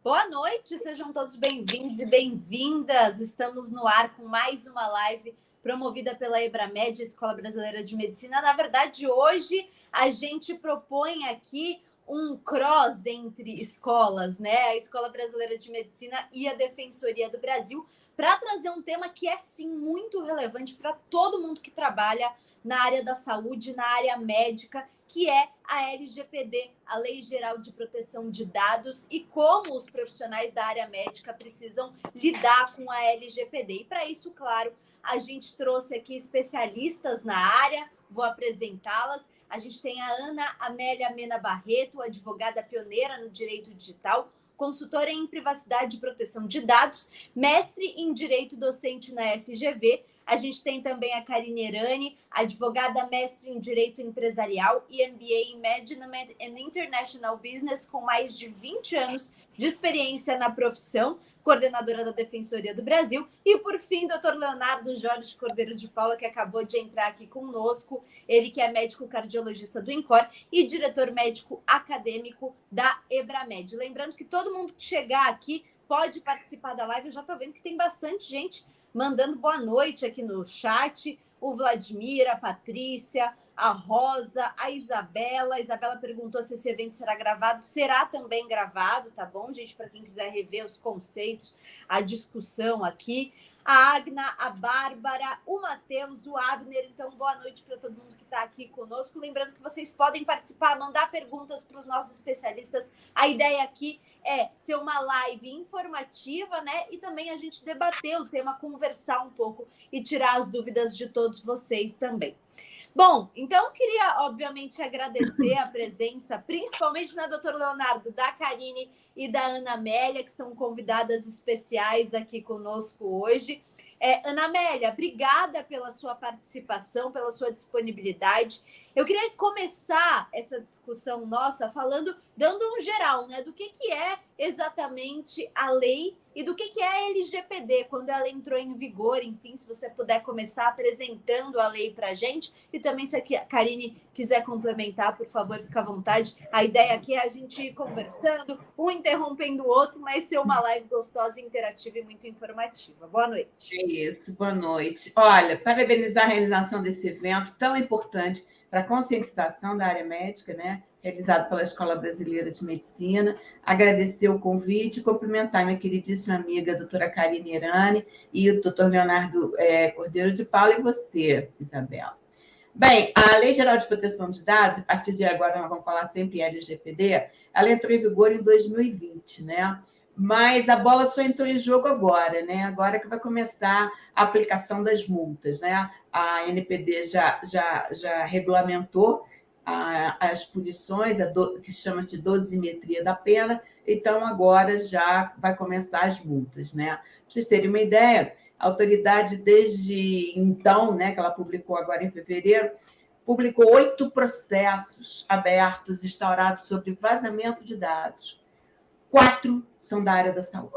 Boa noite, sejam todos bem-vindos e bem-vindas. Estamos no ar com mais uma live promovida pela Ebramed, Escola Brasileira de Medicina. Na verdade, hoje a gente propõe aqui um cross entre escolas, né? A Escola Brasileira de Medicina e a Defensoria do Brasil, para trazer um tema que é, sim, muito relevante para todo mundo que trabalha na área da saúde, na área médica, que é a LGPD, a Lei Geral de Proteção de Dados, e como os profissionais da área médica precisam lidar com a LGPD. E para isso, claro, a gente trouxe aqui especialistas na área, vou apresentá-las. A gente tem a Ana Amélia Mena Barreto, advogada pioneira no direito digital, consultora em privacidade e proteção de dados, mestre em direito docente na FGV. A gente tem também a Karine Erani, advogada mestre em Direito Empresarial e MBA em Management and International Business, com mais de 20 anos de experiência na profissão, coordenadora da Defensoria do Brasil. E, por fim, Dr. Leonardo Jorge Cordeiro de Paula, que acabou de entrar aqui conosco, ele que é médico cardiologista do INCOR e diretor médico acadêmico da Ebramed. Lembrando que todo mundo que chegar aqui pode participar da live. Eu já estou vendo que tem bastante gente mandando boa noite aqui no chat. O Vladimir, a Patrícia, a Rosa, a Isabela. A Isabela perguntou se esse evento será gravado. Será também gravado, tá bom, gente? Para quem quiser rever os conceitos, a discussão aqui. A Agna, a Bárbara, o Matheus, o Abner. Então, boa noite para todo mundo que está aqui conosco. Lembrando que vocês podem participar, mandar perguntas para os nossos especialistas. A ideia aqui é ser uma live informativa, né? E também a gente debater o tema, conversar um pouco e tirar as dúvidas de todos vocês também. Bom, então eu queria, obviamente, agradecer a presença, principalmente da doutora Leonardo, da Karine e da Ana Amélia, que são convidadas especiais aqui conosco hoje. Ana Amélia, obrigada pela sua participação, pela sua disponibilidade. Eu queria começar essa discussão nossa dando um geral, né, do que é exatamente a lei e do que é a LGPD, quando ela entrou em vigor. Enfim, se você puder começar apresentando a lei para a gente, e também se a Karine quiser complementar, por favor, fica à vontade. A ideia aqui é a gente ir conversando, um interrompendo o outro, mas ser uma live gostosa, interativa e muito informativa. Boa noite. É isso, boa noite. Olha, parabenizar a realização desse evento tão importante para a conscientização da área médica, né? Realizado pela Escola Brasileira de Medicina, agradecer o convite e cumprimentar minha queridíssima amiga, a doutora Karine Erani, e o doutor Leonardo Cordeiro de Paula, e você, Isabela. Bem, a Lei Geral de Proteção de Dados, a partir de agora nós vamos falar sempre em LGPD, ela entrou em vigor em 2020, né? Mas a bola só entrou em jogo agora, né? Agora que vai começar a aplicação das multas, né? A NPD já regulamentou as punições, que chama-se dosimetria da pena, então agora já vai começar as multas, né? Para vocês terem uma ideia, a autoridade, desde então, né, que ela publicou agora em fevereiro, publicou 8 processos abertos, instaurados sobre vazamento de dados. 4 são da área da saúde.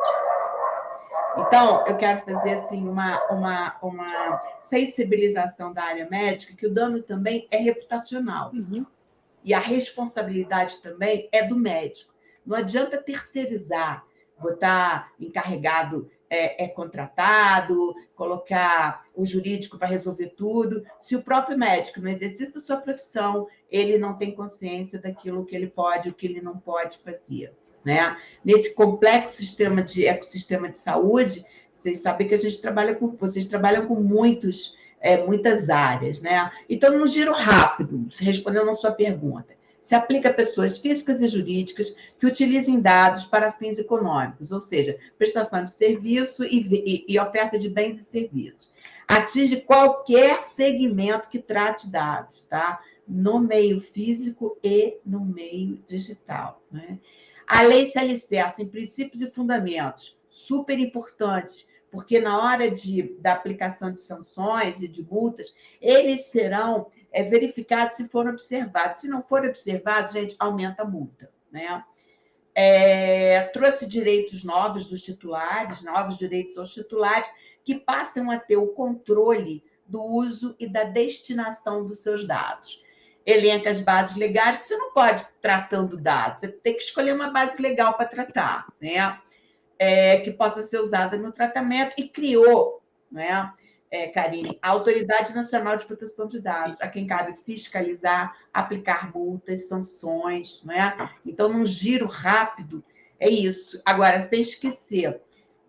Então, eu quero fazer assim, uma sensibilização da área médica, que o dano também é reputacional. Uhum. E a responsabilidade também é do médico. Não adianta terceirizar, botar encarregado contratado, colocar o jurídico para resolver tudo. Se o próprio médico não exercita a sua profissão, ele não tem consciência daquilo que ele pode e o que ele não pode fazer. Né? Nesse complexo ecossistema de saúde, vocês sabem que vocês trabalham com muitas áreas, né? Então, num giro rápido, respondendo a sua pergunta, se aplica a pessoas físicas e jurídicas que utilizem dados para fins econômicos, ou seja, prestação de serviço e oferta de bens e serviços. Atinge qualquer segmento que trate dados, tá? No meio físico e no meio digital, né? A lei se alicerça em princípios e fundamentos super importantes, porque na hora da aplicação de sanções e de multas, eles serão verificados se forem observados. Se não forem observados, gente, aumenta a multa, né? Trouxe direitos novos dos titulares, novos direitos aos titulares, que passam a ter o controle do uso e da destinação dos seus dados. elenca as bases legais, que você não pode tratando dados, você tem que escolher uma base legal para tratar, né? Que possa ser usada no tratamento, e criou, né, Karine, a Autoridade Nacional de Proteção de Dados, a quem cabe fiscalizar, aplicar multas, sanções, né? Então, num giro rápido, é isso. Agora, sem esquecer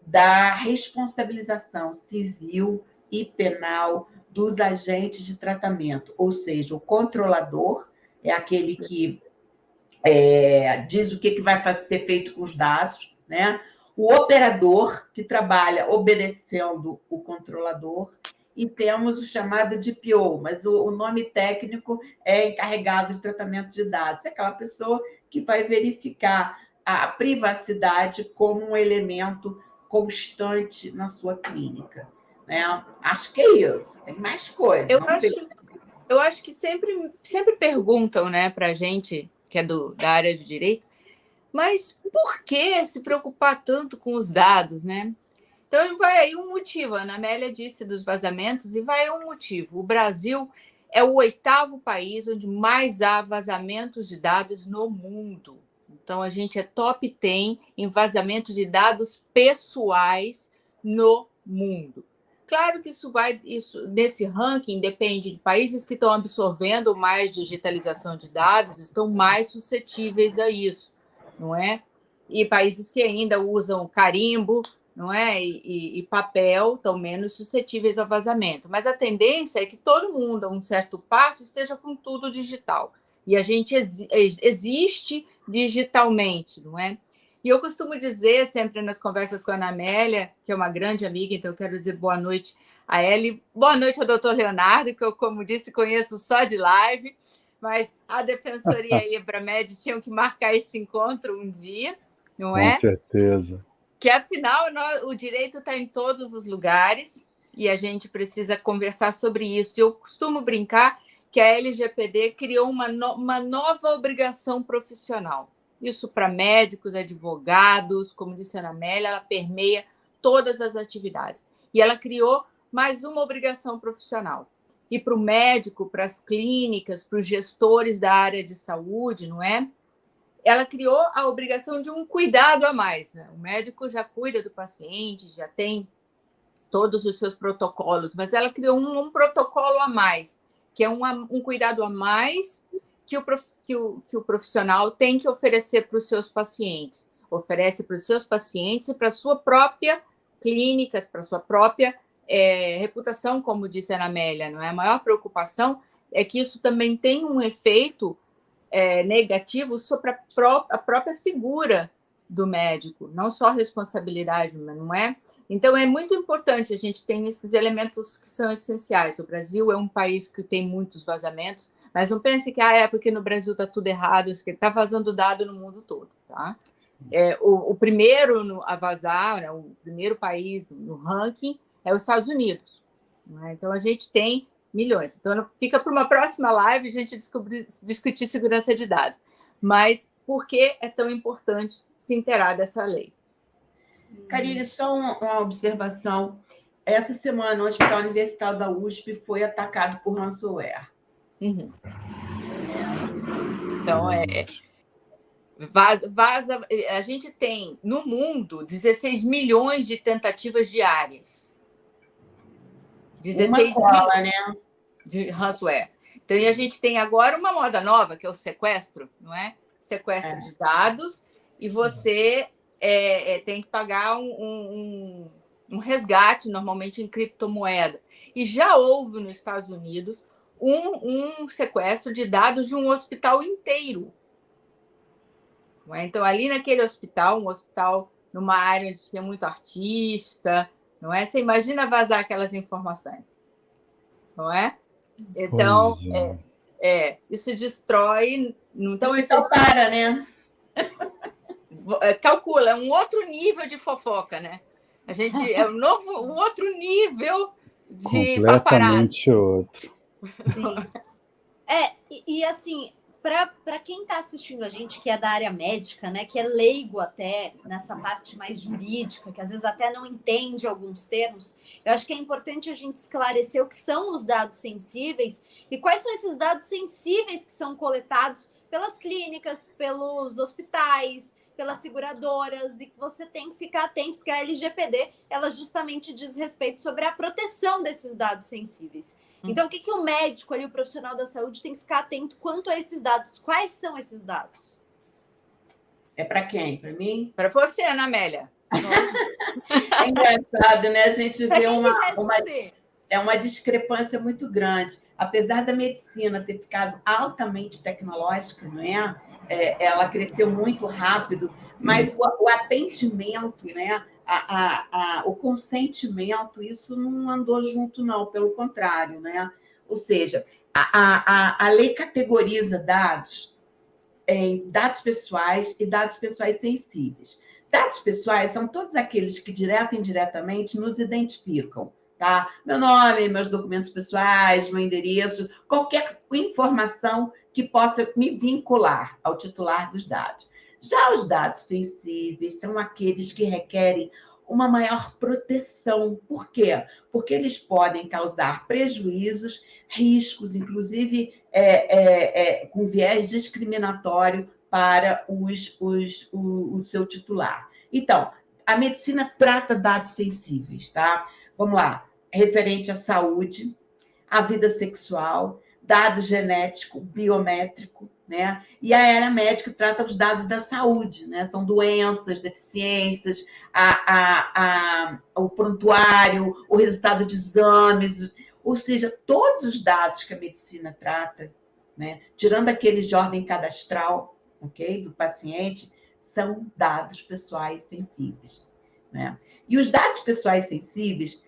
da responsabilização civil e penal dos agentes de tratamento, ou seja, o controlador é aquele que diz o que vai ser feito com os dados, né? O operador, que trabalha obedecendo o controlador, e temos o chamado DPO, mas o nome técnico é encarregado de tratamento de dados, é aquela pessoa que vai verificar a privacidade como um elemento constante na sua clínica, né? Acho que é isso, tem mais coisas. Eu acho que sempre perguntam, né, para a gente, que é da área de direito, mas por que se preocupar tanto com os dados, né? Então, vai aí um motivo. A Ana Amélia disse dos vazamentos, e vai aí um motivo. O Brasil é o 8º país onde mais há vazamentos de dados no mundo. Então, a gente é top 10 em vazamento de dados pessoais no mundo. Claro que isso nesse ranking depende de países que estão absorvendo mais digitalização de dados, estão mais suscetíveis a isso, não é? E países que ainda usam carimbo, não é? E papel, estão menos suscetíveis a vazamento. Mas a tendência é que todo mundo, a um certo passo, esteja com tudo digital. E a gente existe digitalmente, não é? E eu costumo dizer, sempre nas conversas com a Ana Amélia, que é uma grande amiga, então eu quero dizer boa noite a ela, e boa noite ao doutor Leonardo, que eu, como disse, conheço só de live, mas a Defensoria e a Ebramed tinham que marcar esse encontro um dia, não é? Com certeza. Que, afinal, o direito está em todos os lugares e a gente precisa conversar sobre isso. Eu costumo brincar que a LGPD criou uma nova obrigação profissional. Isso para médicos, advogados, como disse a Ana Amélia, ela permeia todas as atividades. E ela criou mais uma obrigação profissional. E para o médico, para as clínicas, para os gestores da área de saúde, não é? Ela criou a obrigação de um cuidado a mais, né? O médico já cuida do paciente, já tem todos os seus protocolos, mas ela criou um protocolo a mais, que é um cuidado a mais que o profissional tem que oferecer para os seus pacientes. Oferece para os seus pacientes e para a sua própria clínica, para a sua própria reputação, como disse a Ana Amélia, não é? A maior preocupação é que isso também tem um efeito negativo sobre a própria figura do médico, não só a responsabilidade, não é? Então, é muito importante a gente ter esses elementos que são essenciais. O Brasil é um país que tem muitos vazamentos, mas não pense que é porque no Brasil está tudo errado, isso que está vazando dado no mundo todo, tá? O primeiro a vazar, né, o primeiro país no ranking é os Estados Unidos, né? Então, a gente tem milhões. Então, fica para uma próxima live a gente discutir segurança de dados. Mas por que é tão importante se inteirar dessa lei? Karine, só uma observação. Essa semana, o Hospital Universitário da USP foi atacado por ransomware. Uhum. Então, vaza. A gente tem, no mundo, 16 milhões de tentativas diárias. 16 milhões, né? De ransomware. Então, e a gente tem agora uma moda nova, que é o sequestro, não é? Sequestro de dados, e você tem que pagar um resgate, normalmente em criptomoeda. E já houve nos Estados Unidos um sequestro de dados de um hospital inteiro. Não é? Então, ali naquele hospital, um hospital numa área onde tem muito artista, não é? Você imagina vazar aquelas informações, não é? Então, isso destrói. Então, para, né? Calcula, é um outro nível de fofoca, né? A gente um outro nível de completamente outro. Sim. E assim, Para quem está assistindo a gente, que é da área médica, né, que é leigo até nessa parte mais jurídica, que às vezes até não entende alguns termos, eu acho que é importante a gente esclarecer o que são os dados sensíveis e quais são esses dados sensíveis que são coletados pelas clínicas, pelos hospitais, pelas seguradoras, e que você tem que ficar atento, porque a LGPD, ela justamente diz respeito sobre a proteção desses dados sensíveis. Então, o que o médico ali, o profissional da saúde, tem que ficar atento quanto a esses dados? Quais são esses dados? É para quem? Para mim? Para você, Ana Amélia. É engraçado, né? A gente vê uma discrepância muito grande. Apesar da medicina ter ficado altamente tecnológica, não é? Ela cresceu muito rápido, mas o atendimento, né? O consentimento, isso não andou junto, não, pelo contrário, né? Ou seja, a lei categoriza dados em dados pessoais e dados pessoais sensíveis. Dados pessoais são todos aqueles que, direta e indiretamente, nos identificam, tá? Meu nome, meus documentos pessoais, meu endereço, qualquer informação que possa me vincular ao titular dos dados. Já os dados sensíveis são aqueles que requerem uma maior proteção. Por quê? Porque eles podem causar prejuízos, riscos, inclusive com viés discriminatório para o seu titular. Então, a medicina trata dados sensíveis, tá? Vamos lá. Referente à saúde, à vida sexual, dado genético, biométrico, né? E a área médica trata os dados da saúde, né? São doenças, deficiências, o prontuário, o resultado de exames, ou seja, todos os dados que a medicina trata, né? Tirando aqueles de ordem cadastral, ok? Do paciente, são dados pessoais sensíveis, né? E os dados pessoais sensíveis,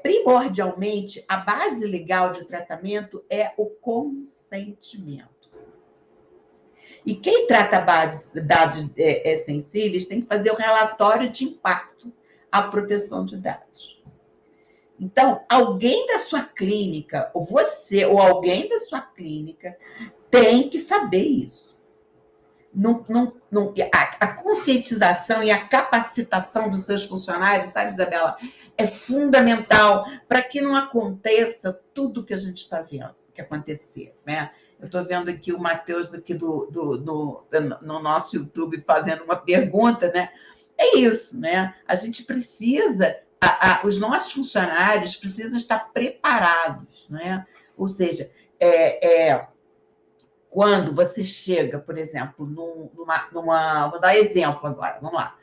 primordialmente, a base legal de tratamento é o consentimento. E quem trata dados sensíveis tem que fazer o relatório de impacto à proteção de dados. Então, alguém da sua clínica, ou você, ou alguém da sua clínica, tem que saber isso. A conscientização e a capacitação dos seus funcionários, sabe, Isabela, é fundamental para que não aconteça tudo que a gente está vendo que acontecer, né? Eu estou vendo aqui o Matheus aqui no nosso YouTube fazendo uma pergunta, né? É isso, né? A gente precisa, os nossos funcionários precisam estar preparados, né? Ou seja, quando você chega, por exemplo, vou dar exemplo agora, vamos lá.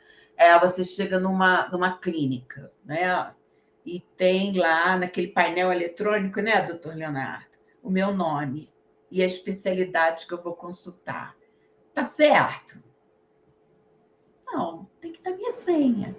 Você chega numa clínica, né? E tem lá naquele painel eletrônico, né, doutor Leonardo, o meu nome e a especialidade que eu vou consultar. Tá certo? Não, tem que dar minha senha.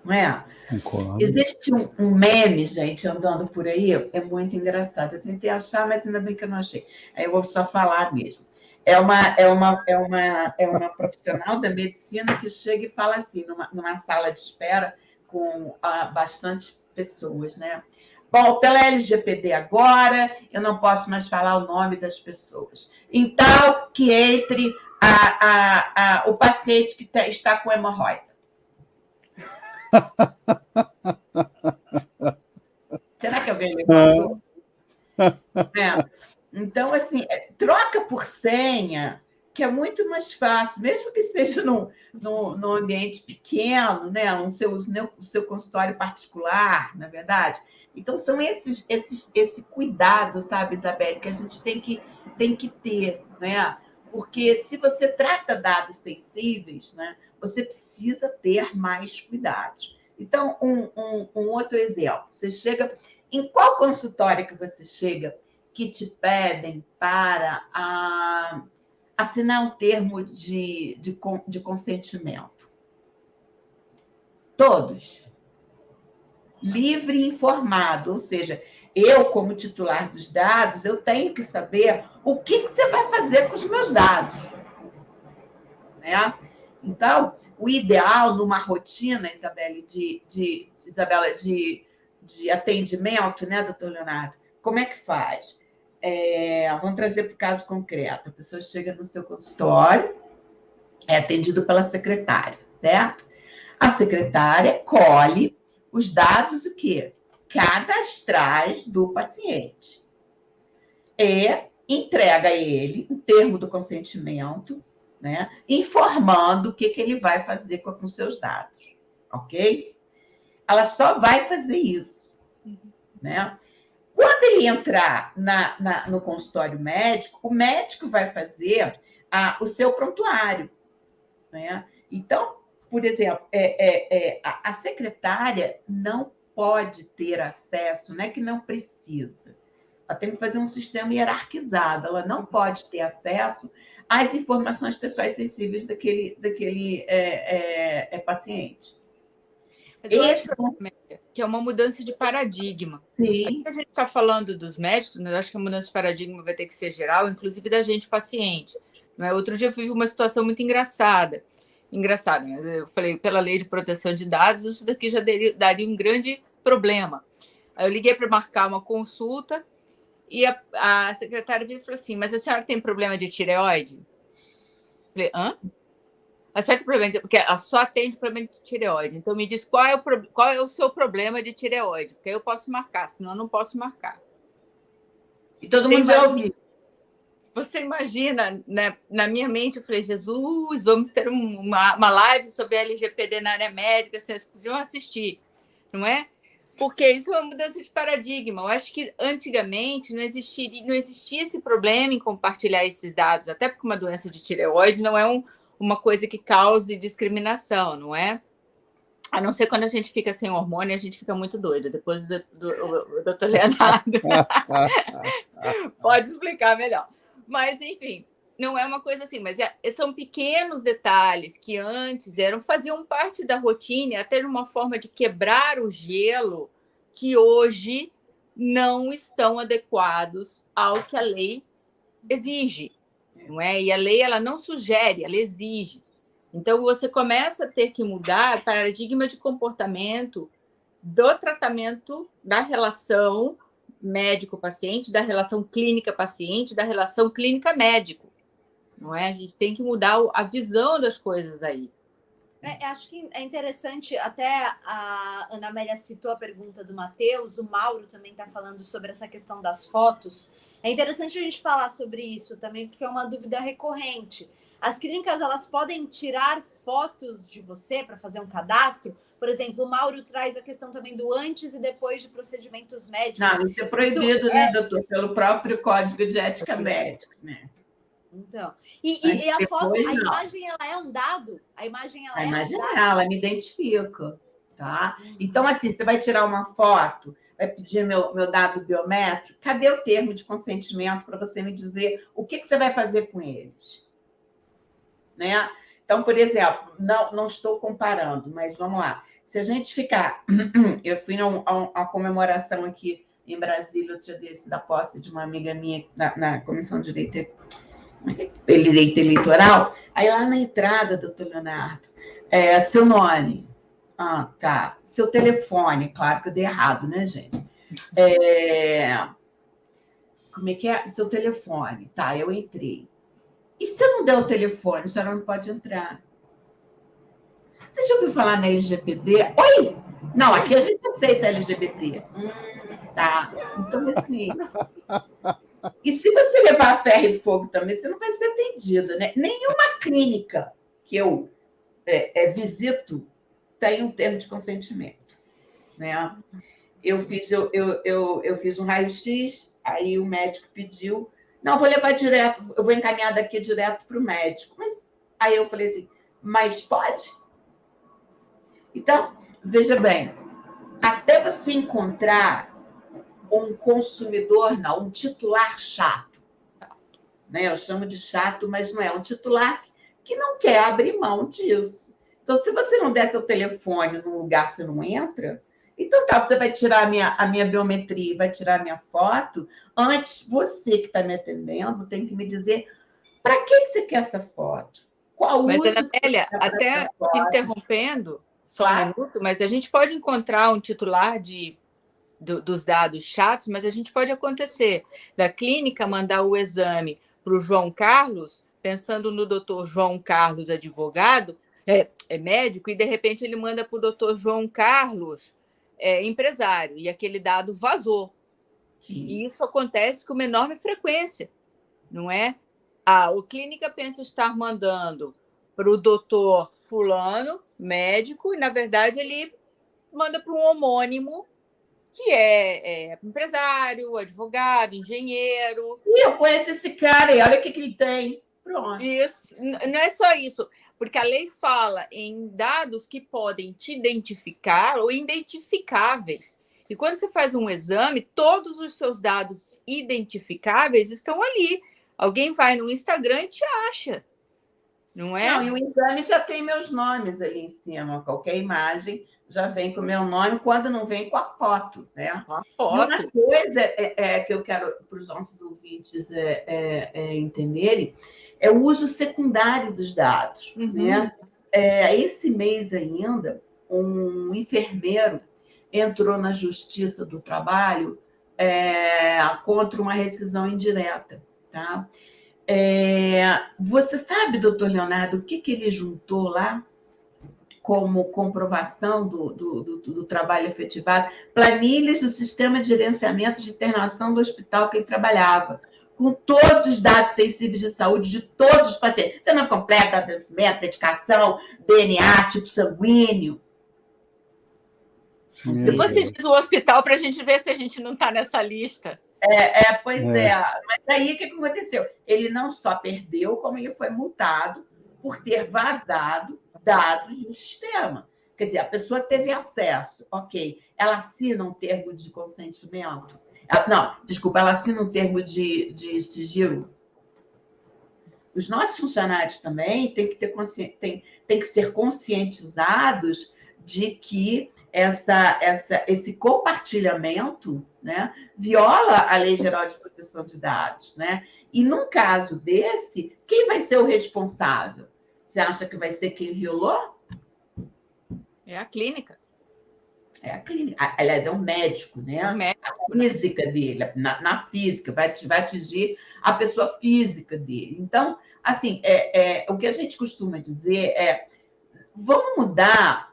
Não é? Concordo. Existe um meme, gente, andando por aí, é muito engraçado. Eu tentei achar, mas ainda bem que eu não achei. Aí eu vou só falar mesmo. É uma profissional da medicina que chega e fala assim, numa sala de espera com bastante pessoas, né? Bom, pela LGPD agora, eu não posso mais falar o nome das pessoas. Então, que entre o paciente que está com hemorroida. Será que alguém levantou? Então, assim, troca por senha, que é muito mais fácil, mesmo que seja num ambiente pequeno, né? O seu consultório particular, na verdade. Então, são esse cuidado, sabe, Isabelle, que a gente tem que ter, né? Porque se você trata dados sensíveis, né, você precisa ter mais cuidados. Então, um outro exemplo. Você chega... Em qual consultório que você chega que te pedem para assinar um termo de consentimento? Todos. Livre e informado, ou seja, eu, como titular dos dados, eu tenho que saber o que você vai fazer com os meus dados. Né? Então, o ideal numa rotina, Isabelle, de atendimento, né, doutor Leonardo? Como é que faz? Vamos trazer para o caso concreto. A pessoa chega no seu consultório, é atendido pela secretária, certo? A secretária colhe os dados, o quê? Cadastrais do paciente. E entrega a ele um termo do consentimento, né? Informando o que ele vai fazer com seus dados, ok? Ela só vai fazer isso, né? Quando ele entrar no consultório médico, o médico vai fazer o seu prontuário, né? Então, por exemplo, a secretária não pode ter acesso, não é que não precisa. Ela tem que fazer um sistema hierarquizado, ela não pode ter acesso às informações pessoais sensíveis daquele paciente. Mas eu acho que é uma mudança de paradigma. Sim. Aqui a gente está falando dos médicos, mas eu acho que a mudança de paradigma vai ter que ser geral, inclusive da gente paciente. Não é? Outro dia eu vivi uma situação muito engraçada. Eu falei, pela lei de proteção de dados, isso daqui já daria um grande problema. Aí eu liguei para marcar uma consulta e a secretária veio e falou assim, mas a senhora tem problema de tireoide? Eu falei, hã? A senhora tem problema, porque ela só atende problema de tireoide. Então, me diz qual é o seu problema de tireoide, porque aí eu posso marcar, senão eu não posso marcar. E todo mundo já ouviu. Você imagina, né? Na minha mente, eu falei, Jesus, vamos ter uma live sobre LGPD na área médica, vocês podiam assistir, não é? Porque isso é uma mudança de paradigma. Eu acho que antigamente não existia esse problema em compartilhar esses dados, até porque uma doença de tireoide não é uma coisa que cause discriminação, não é? A não ser quando a gente fica sem hormônio, a gente fica muito doido. Depois o doutor Leonardo pode explicar melhor. Mas, enfim, não é uma coisa assim. Mas são pequenos detalhes que antes faziam parte da rotina, até de uma forma de quebrar o gelo, que hoje não estão adequados ao que a lei exige. Não é? E a lei ela não sugere, ela exige. Então, você começa a ter que mudar o paradigma de comportamento do tratamento da relação médico-paciente, da relação clínica-paciente, da relação clínica-médico. Não é? A gente tem que mudar a visão das coisas aí. Acho que é interessante, até a Ana Amélia citou a pergunta do Matheus, o Mauro também está falando sobre essa questão das fotos. É interessante a gente falar sobre isso também, porque é uma dúvida recorrente. As clínicas, elas podem tirar fotos de você para fazer um cadastro? Por exemplo, o Mauro traz a questão também do antes e depois de procedimentos médicos. Não, isso é proibido, né, doutor? Pelo próprio Código de Ética Médica, né? Então, e a foto, a imagem, ela é um dado? A imagem, ela me identifica, tá? Então, assim, você vai tirar uma foto, vai pedir meu dado biométrico, cadê o termo de consentimento para você me dizer o que você vai fazer com eles? Né? Então, por exemplo, não estou comparando, mas vamos lá. Se a gente ficar... Eu fui a uma comemoração aqui em Brasília, outro dia desse, da posse de uma amiga minha na Comissão de Direito Eleitoral. Aí lá na entrada, doutor Leonardo, seu nome. Ah, tá. Seu telefone, claro que eu dei errado, né, gente? Como é que é? Seu telefone. Tá, eu entrei. E se eu não der o telefone, a senhora não pode entrar. Você já ouviu falar na LGPD? Oi! Não, aqui a gente aceita LGBT. Tá. Então, assim... E se você levar a ferro e fogo também, você não vai ser atendida, né? Nenhuma clínica que eu visito tem um termo de consentimento, né? Eu fiz um raio-x, aí o médico pediu, não, vou levar direto, eu vou encaminhar daqui direto para o médico. Mas aí eu falei assim, mas pode? Então, veja bem, até você encontrar um consumidor, não, um titular chato. Né? Eu chamo de chato, mas não é um titular que não quer abrir mão disso. Então, se você não der seu telefone num lugar, você não entra. Então, tá, você vai tirar a minha biometria, vai tirar a minha foto. Antes, você que está me atendendo tem que me dizer para que você quer essa foto? Qual mas, uso? Ana Amélia, até interrompendo, só um minuto, mas a gente pode encontrar um titular de dos dados chatos, mas a gente pode acontecer da clínica mandar o exame para o João Carlos, pensando no doutor João Carlos, advogado, é médico, e de repente ele manda para o doutor João Carlos, empresário, e aquele dado vazou. Sim. E isso acontece com uma enorme frequência, não é? A clínica pensa estar mandando para o doutor fulano, médico, e, na verdade, ele manda para um homônimo, que é empresário, advogado, engenheiro. E eu conheço esse cara e olha o que ele tem. Pronto. Isso. Não é só isso, porque a lei fala em dados que podem te identificar ou identificáveis. E quando você faz um exame, todos os seus dados identificáveis estão ali. Alguém vai no Instagram e te acha, não é? Não, e o exame já tem meus nomes ali em cima. Qualquer imagem já vem com o meu nome, quando não vem com a foto, né? A E foto. uma coisa que eu quero para os nossos ouvintes entenderem é o uso secundário dos dados, né? Esse mês ainda, um enfermeiro entrou na Justiça do Trabalho contra uma rescisão indireta, tá? Você sabe, doutor Leonardo, o que ele juntou lá como comprovação do trabalho efetivado? Planilhas do sistema de gerenciamento de internação do hospital que ele trabalhava, com todos os dados sensíveis de saúde de todos os pacientes. Você não completa adoecimento, dedicação, DNA, tipo sanguíneo. Depois você diz o hospital para a gente ver se a gente não está nessa lista. Pois é. Mas aí o que aconteceu? Ele não só perdeu, como ele foi multado por ter vazado dados do sistema. Quer dizer, a pessoa teve acesso, ok. Ela assina um termo de consentimento? Ela assina um termo de sigilo. Os nossos funcionários também têm que ser conscientizados de que esse compartilhamento, né, viola a Lei Geral de Proteção de Dados, né? E num caso desse, quem vai ser o responsável? Você acha que vai ser quem violou? É a clínica. É a clínica. Aliás, é o médico, né? É o médico, a física dele, na física, vai atingir a pessoa física dele. Então, assim, o que a gente costuma dizer vamos mudar,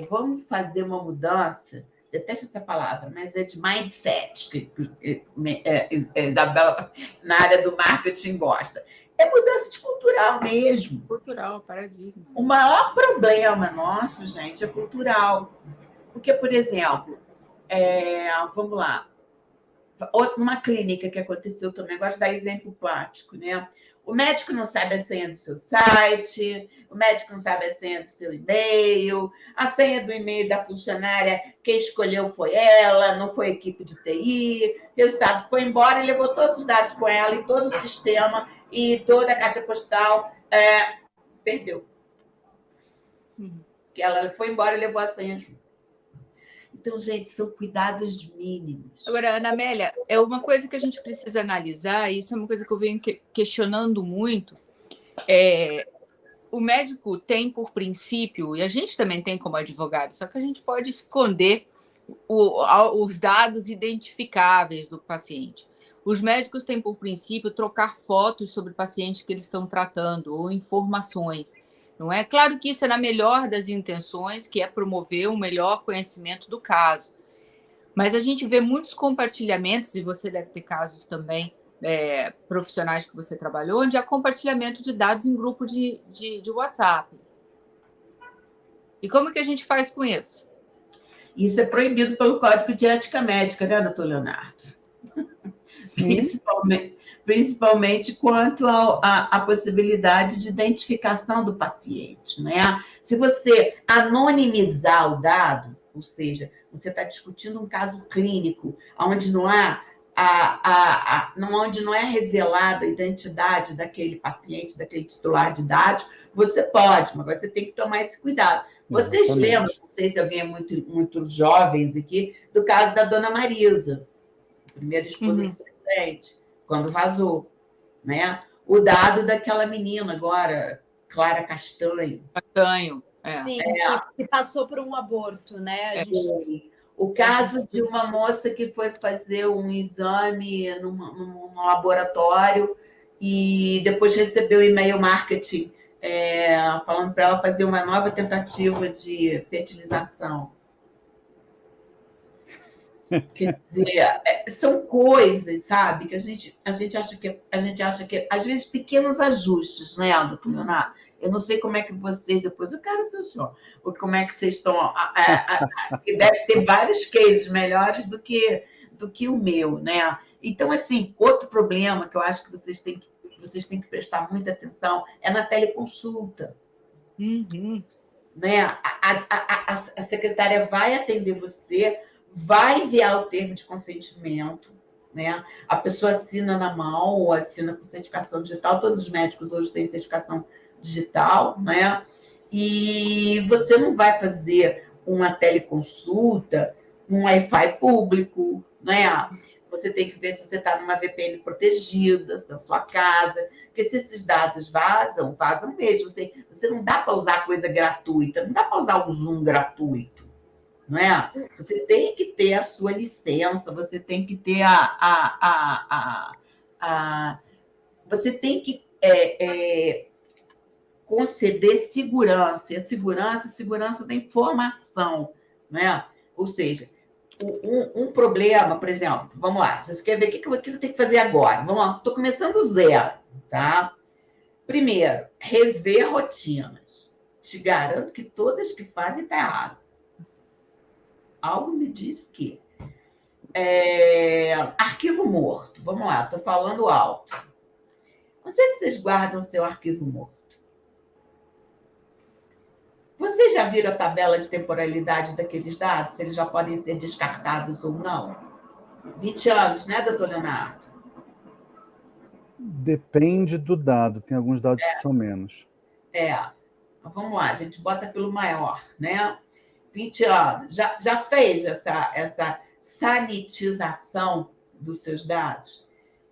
vamos fazer uma mudança, detesto essa palavra, mas é de mindset, que Isabela, na área do marketing, gosta. É mudança de cultural mesmo. Cultural, paradigma. O maior problema nosso, gente, é cultural. Porque, por exemplo, vamos lá, numa clínica que aconteceu também, eu gosto de dar exemplo prático, né? O médico não sabe a senha do seu site, o médico não sabe a senha do seu e-mail, a senha do e-mail da funcionária, quem escolheu foi ela, não foi a equipe de TI, o resultado foi embora e levou todos os dados com ela e todo o sistema e toda a caixa postal perdeu. Porque ela foi embora e levou a senha junto. Então, gente, são cuidados mínimos. Agora, Ana Amélia, é uma coisa que a gente precisa analisar, e isso é uma coisa que eu venho questionando muito. O médico tem, por princípio, e a gente também tem como advogado, só que a gente pode esconder os dados identificáveis do paciente. Os médicos têm, por princípio, trocar fotos sobre pacientes que eles estão tratando, ou informações. Não é? Claro que isso é na melhor das intenções, que é promover um melhor conhecimento do caso. Mas a gente vê muitos compartilhamentos, e você deve ter casos também profissionais que você trabalhou, onde há compartilhamento de dados em grupo de WhatsApp. E como que a gente faz com isso? Isso é proibido pelo Código de Ética Médica, né, doutor Leonardo? Principalmente quanto à possibilidade de identificação do paciente, né? Se você anonimizar o dado, ou seja, você está discutindo um caso clínico, onde não é revelada a identidade daquele paciente, daquele titular de dados, você pode, mas você tem que tomar esse cuidado. Vocês lembram, não sei se alguém é muito jovens aqui, do caso da dona Marisa, a primeira esposa do presidente, quando vazou, né? O dado daquela menina agora, Clara Castanho. Castanho, Sim, que passou por um aborto, né? O caso de uma moça que foi fazer um exame num laboratório e depois recebeu e-mail marketing falando para ela fazer uma nova tentativa de fertilização. Quer dizer, são coisas, sabe, que a gente acha que às vezes pequenos ajustes, né, doutor Leonardo? Eu não sei como é que vocês, depois eu quero ver o senhor, como é que vocês estão. Deve ter vários cases melhores do que o meu, né? Então, assim, outro problema que eu acho que vocês têm que prestar muita atenção é na teleconsulta. Uhum. Né? A secretária vai atender você, vai enviar o termo de consentimento, né? A pessoa assina na mão ou assina com certificação digital. Todos os médicos hoje têm certificação digital, né? E você não vai fazer uma teleconsulta num Wi-Fi público, né? Você tem que ver se você está numa VPN protegida na sua casa, porque se esses dados vazam mesmo. Você não dá para usar coisa gratuita, não dá para usar o Zoom gratuito, não é? Você tem que ter a sua licença, você tem que ter você tem que conceder segurança, e a segurança da informação, né? Ou seja, um problema, por exemplo, vamos lá, se você quer ver o que eu tenho que fazer agora, vamos lá, estou começando do zero, tá? Primeiro, rever rotinas. Te garanto que todas que fazem está errado. Algo me diz que arquivo morto, vamos lá, estou falando alto. Onde é que vocês guardam o seu arquivo morto? Vocês já viram a tabela de temporalidade daqueles dados? Se eles já podem ser descartados ou não? 20 anos, né, doutor Leonardo? Depende do dado. Tem alguns dados que são menos. Vamos lá, a gente bota pelo maior, né? 20 anos. Já fez essa sanitização dos seus dados?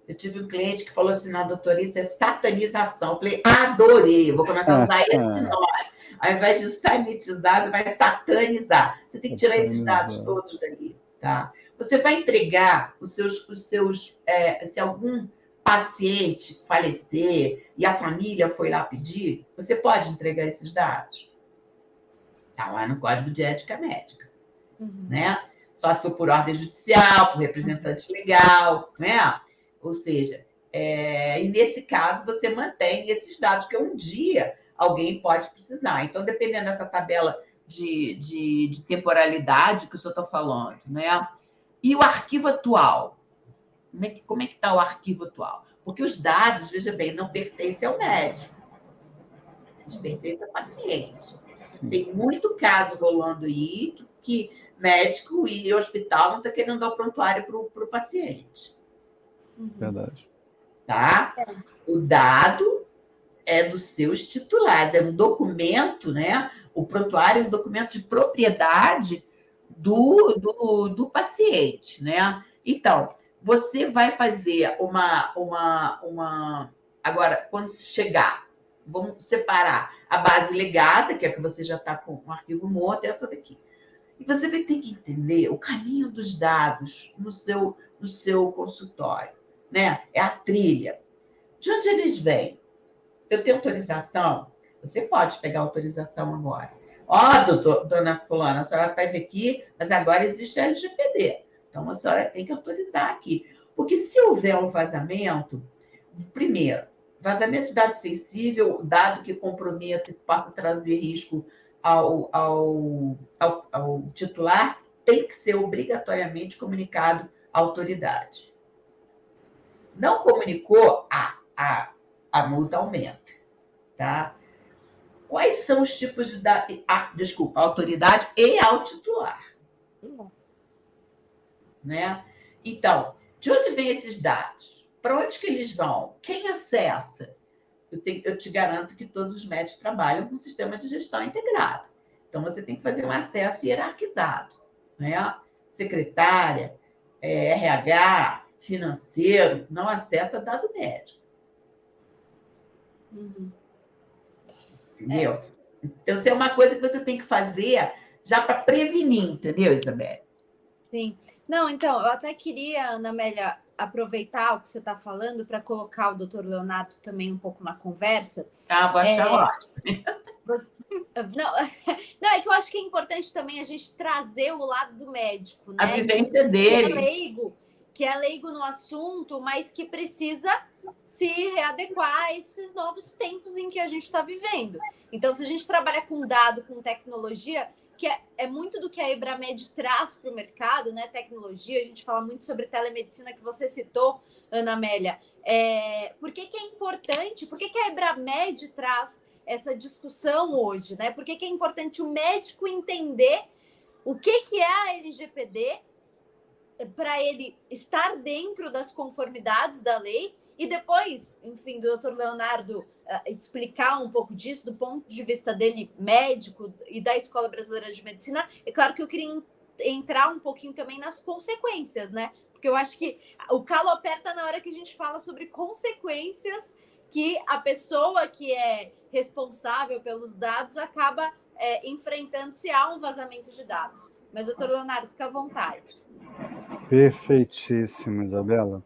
Eu tive um cliente que falou assim, não, doutor, isso é satanização. Eu falei, adorei, eu vou começar a usar esse nome. Ao invés de sanitizar, você vai satanizar. Você tem que tirar esses dados todos dali, tá? Você vai entregar os seus se algum paciente falecer e a família foi lá pedir, você pode entregar esses dados. Tá lá no Código de Ética Médica, né? Só se for por ordem judicial, por representante legal, né? Ou seja, e nesse caso você mantém esses dados, porque um dia alguém pode precisar. Então, dependendo dessa tabela de temporalidade que o senhor está falando, né? E o arquivo atual? Como é que está o arquivo atual? Porque os dados, veja bem, não pertencem ao médico. Eles pertencem ao paciente. Sim. Tem muito caso rolando aí que médico e hospital não está querendo dar o prontuário para o paciente. Verdade. Tá? O dado é dos seus titulares, é um documento, né? O prontuário é um documento de propriedade do paciente, né? Então, você vai fazer agora, quando chegar, vamos separar a base legada, que é que você já está com um arquivo morto, e essa daqui. E você vai ter que entender o caminho dos dados no seu consultório, né? É a trilha. De onde eles vêm? Eu tenho autorização? Você pode pegar autorização agora. Dona fulana, a senhora esteve aqui, mas agora existe a LGPD. Então, a senhora tem que autorizar aqui. Porque se houver um vazamento, primeiro, vazamento de dado sensível, dado que comprometa, que possa trazer risco ao titular, tem que ser obrigatoriamente comunicado à autoridade. Não comunicou, a multa aumenta, tá? Quais são os tipos de dados? Desculpa, a autoridade e ao titular. Né? Então, de onde vêm esses dados? Para onde que eles vão? Quem acessa? Eu te garanto que todos os médicos trabalham com um sistema de gestão integrado. Então, você tem que fazer um acesso hierarquizado, né? Secretária, RH, financeiro, não acessa dado médico. Entendeu? Então, isso é uma coisa que você tem que fazer já para prevenir, entendeu, Isabelle? Sim. Não, então, eu até queria, Ana Amélia, aproveitar o que você está falando para colocar o doutor Leonardo também um pouco na conversa. Vou achar ótimo. Não, não, é que eu acho que é importante também a gente trazer o lado do médico, A né? vivência dele. Que é leigo no assunto, mas que precisa se readequar a esses novos tempos em que a gente está vivendo. Então, se a gente trabalha com dado, com tecnologia, que é muito do que a Ebramed traz para o mercado, né? Tecnologia, a gente fala muito sobre telemedicina que você citou, Ana Amélia. Por que é importante? Por que a Ebramed traz essa discussão hoje, né? Por que é importante o médico entender o que é a LGPD para ele estar dentro das conformidades da lei e depois, enfim, do doutor Leonardo explicar um pouco disso do ponto de vista dele, médico e da Escola Brasileira de Medicina. É claro que eu queria entrar um pouquinho também nas consequências, né? Porque eu acho que o calo aperta na hora que a gente fala sobre consequências que a pessoa que é responsável pelos dados acaba enfrentando se há um vazamento de dados. Mas, doutor Leonardo, fica à vontade. Perfeitíssimo, Isabela.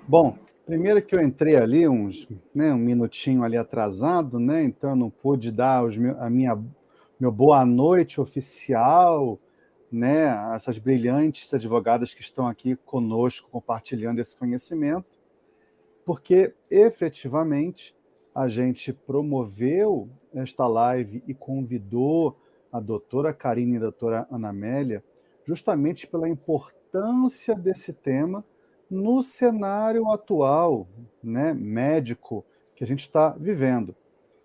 Bom, primeiro que eu entrei ali um minutinho ali atrasado, né? Então eu não pude dar meu boa noite oficial, né? A essas brilhantes advogadas que estão aqui conosco compartilhando esse conhecimento, porque efetivamente a gente promoveu esta live e convidou a doutora Karine e a doutora Ana Amélia justamente pela importância desse tema no cenário atual, né, médico que a gente está vivendo.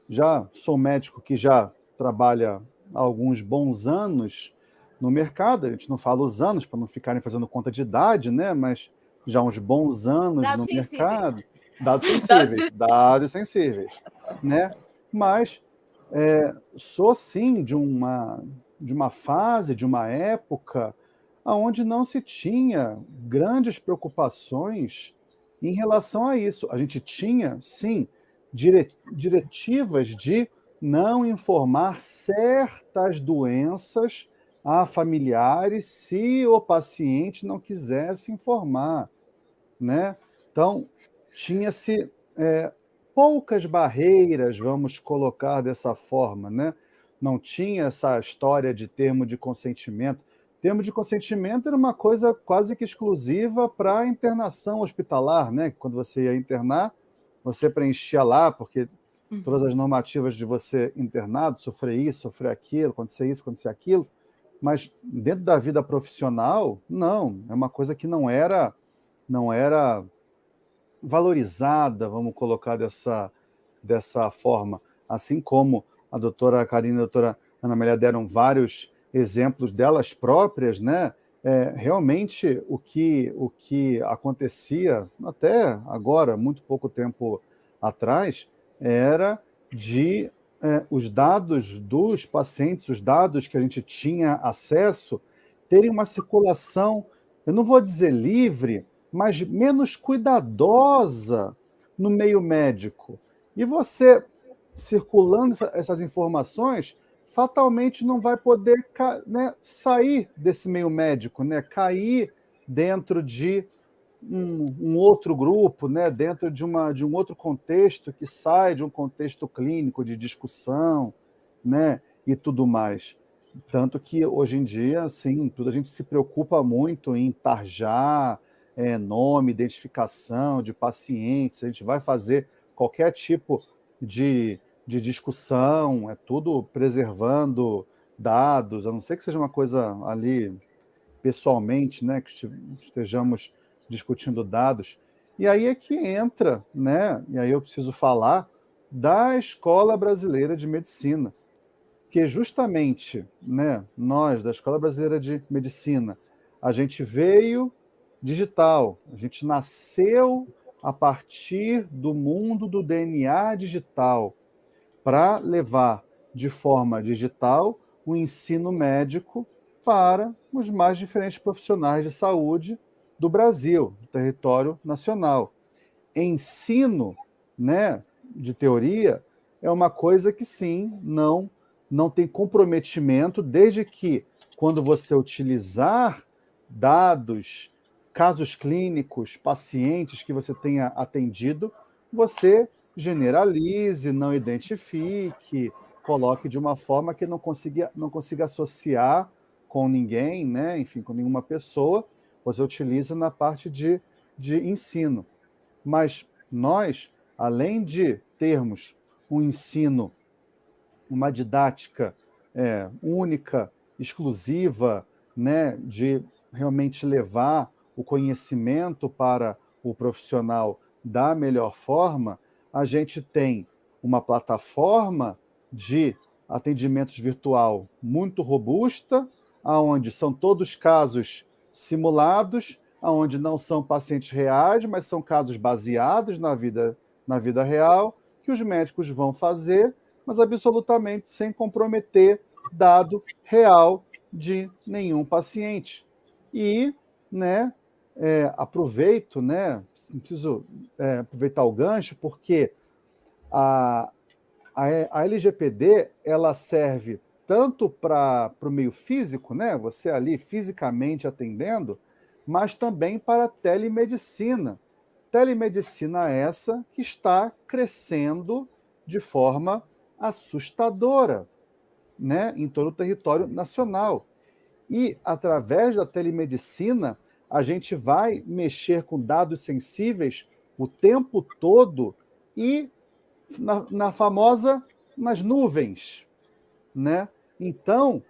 Já sou médico que já trabalha há alguns bons anos no mercado, a gente não fala os anos para não ficarem fazendo conta de idade, né, mas já uns bons anos Dados no sensíveis. mercado, dados sensíveis, né? Mas sou sim de uma fase, de uma época onde não se tinha grandes preocupações em relação a isso. A gente tinha, sim, diretivas de não informar certas doenças a familiares se o paciente não quisesse informar, né? Então, tinha-se poucas barreiras, vamos colocar dessa forma, né? Não tinha essa história de termo de consentimento. Termo de consentimento era uma coisa quase que exclusiva para a internação hospitalar, né? Quando você ia internar, você preenchia lá, porque todas as normativas de você internado, sofrer isso, sofrer aquilo, acontecer isso, acontecer aquilo, mas dentro da vida profissional, não, é uma coisa que não era valorizada, vamos colocar dessa forma, assim como a doutora Karine e a doutora Ana Amélia deram vários exemplos delas próprias, né? Realmente o que acontecia até agora, muito pouco tempo atrás, era de os dados dos pacientes, os dados que a gente tinha acesso, terem uma circulação, eu não vou dizer livre, mas menos cuidadosa no meio médico. E você, circulando essas informações, fatalmente não vai poder, né, sair desse meio médico, né, cair dentro de um outro grupo, né, dentro de um outro contexto que sai de um contexto clínico, de discussão, né, e tudo mais. Tanto que, hoje em dia, assim, tudo a gente se preocupa muito em tarjar nome, identificação de pacientes, a gente vai fazer qualquer tipo de discussão, é tudo preservando dados, a não ser que seja uma coisa ali pessoalmente, né, que estejamos discutindo dados. E aí é que entra, né, e aí eu preciso falar da Escola Brasileira de Medicina, que justamente, né, nós, da Escola Brasileira de Medicina, a gente veio digital, a gente nasceu a partir do mundo do DNA digital para levar de forma digital o ensino médico para os mais diferentes profissionais de saúde do Brasil, do território nacional. Ensino, né, de teoria é uma coisa que, sim, não tem comprometimento, desde que, quando você utilizar dados, casos clínicos, pacientes que você tenha atendido, você generalize, não identifique, coloque de uma forma que não consiga associar com ninguém, né? Enfim, com nenhuma pessoa, você utiliza na parte de ensino. Mas nós, além de termos um ensino, uma didática única, exclusiva, né, de realmente levar o conhecimento para o profissional da melhor forma, a gente tem uma plataforma de atendimento virtual muito robusta, aonde são todos casos simulados, aonde não são pacientes reais, mas são casos baseados na vida real, que os médicos vão fazer, mas absolutamente sem comprometer dado real de nenhum paciente. E, né, aproveito, né, preciso aproveitar o gancho, porque a LGPD ela serve tanto para o meio físico, né, você ali fisicamente atendendo, mas também para a telemedicina. Telemedicina essa que está crescendo de forma assustadora, né, em todo o território nacional. E, através da telemedicina, a gente vai mexer com dados sensíveis o tempo todo e nas nuvens, né? Então,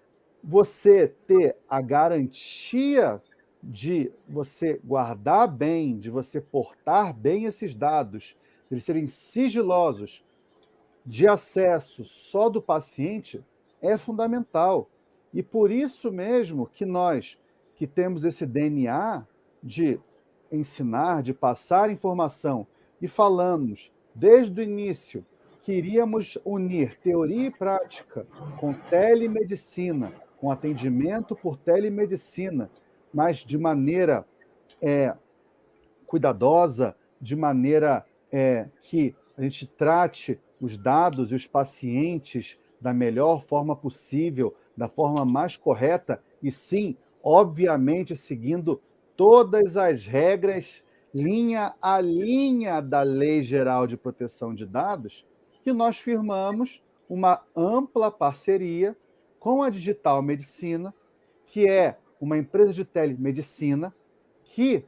você ter a garantia de você guardar bem, de você portar bem esses dados, de eles serem sigilosos, de acesso só do paciente, é fundamental. E por isso mesmo que nós, que temos esse DNA de ensinar, de passar informação, e falamos desde o início que iríamos unir teoria e prática com telemedicina, com atendimento por telemedicina, mas de maneira cuidadosa, de maneira que a gente trate os dados e os pacientes da melhor forma possível, da forma mais correta, e sim, obviamente, seguindo todas as regras, linha a linha da Lei Geral de Proteção de Dados, que nós firmamos uma ampla parceria com a Digital Medicina, que é uma empresa de telemedicina que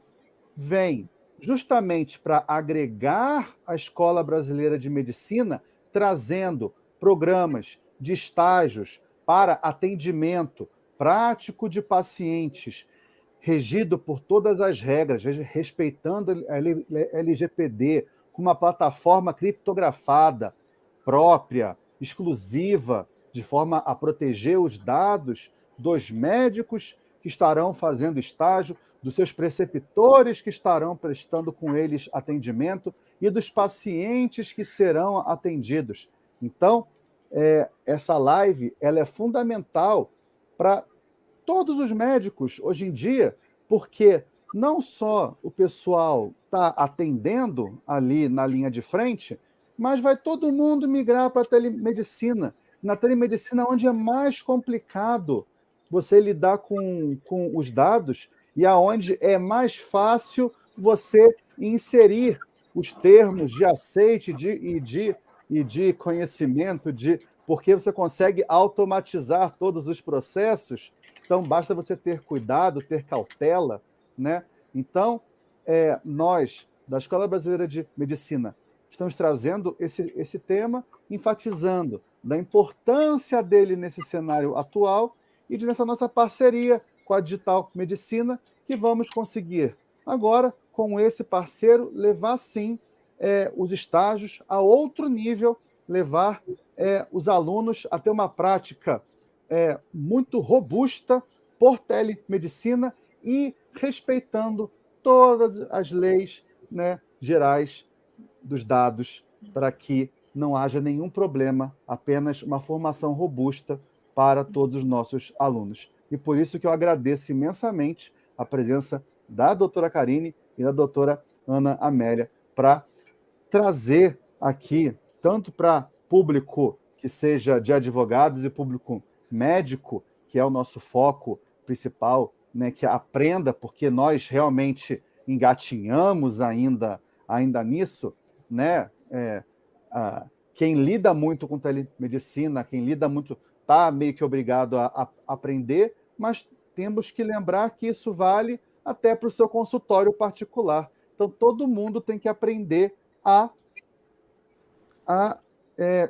vem justamente para agregar a Escola Brasileira de Medicina, trazendo programas de estágios para atendimento prático de pacientes, regido por todas as regras, respeitando a LGPD, com uma plataforma criptografada própria, exclusiva, de forma a proteger os dados dos médicos que estarão fazendo estágio, dos seus preceptores que estarão prestando com eles atendimento e dos pacientes que serão atendidos. Então, essa live ela é fundamental para todos os médicos hoje em dia, porque não só o pessoal está atendendo ali na linha de frente, mas vai todo mundo migrar para a telemedicina. Na telemedicina, onde é mais complicado você lidar com os dados e aonde é mais fácil você inserir os termos de aceite e de conhecimento, porque você consegue automatizar todos os processos. Então, basta você ter cuidado, ter cautela, né? Então, nós, da Escola Brasileira de Medicina, estamos trazendo esse tema, enfatizando da importância dele nesse cenário atual e nessa nossa parceria com a Digital Medicina, que vamos conseguir agora, com esse parceiro, levar, sim, os estágios a outro nível, levar os alunos a ter uma prática muito robusta por telemedicina e respeitando todas as leis, né, gerais dos dados, para que não haja nenhum problema, apenas uma formação robusta para todos os nossos alunos. E por isso que eu agradeço imensamente a presença da doutora Karine e da doutora Ana Amélia para trazer aqui, tanto para público que seja de advogados e público médico, que é o nosso foco principal né, que aprenda, porque nós realmente engatinhamos ainda nisso, né? Quem lida muito com telemedicina, quem lida muito, está meio que obrigado a aprender, mas temos que lembrar que isso vale até para o seu consultório particular. Então, todo mundo tem que aprender a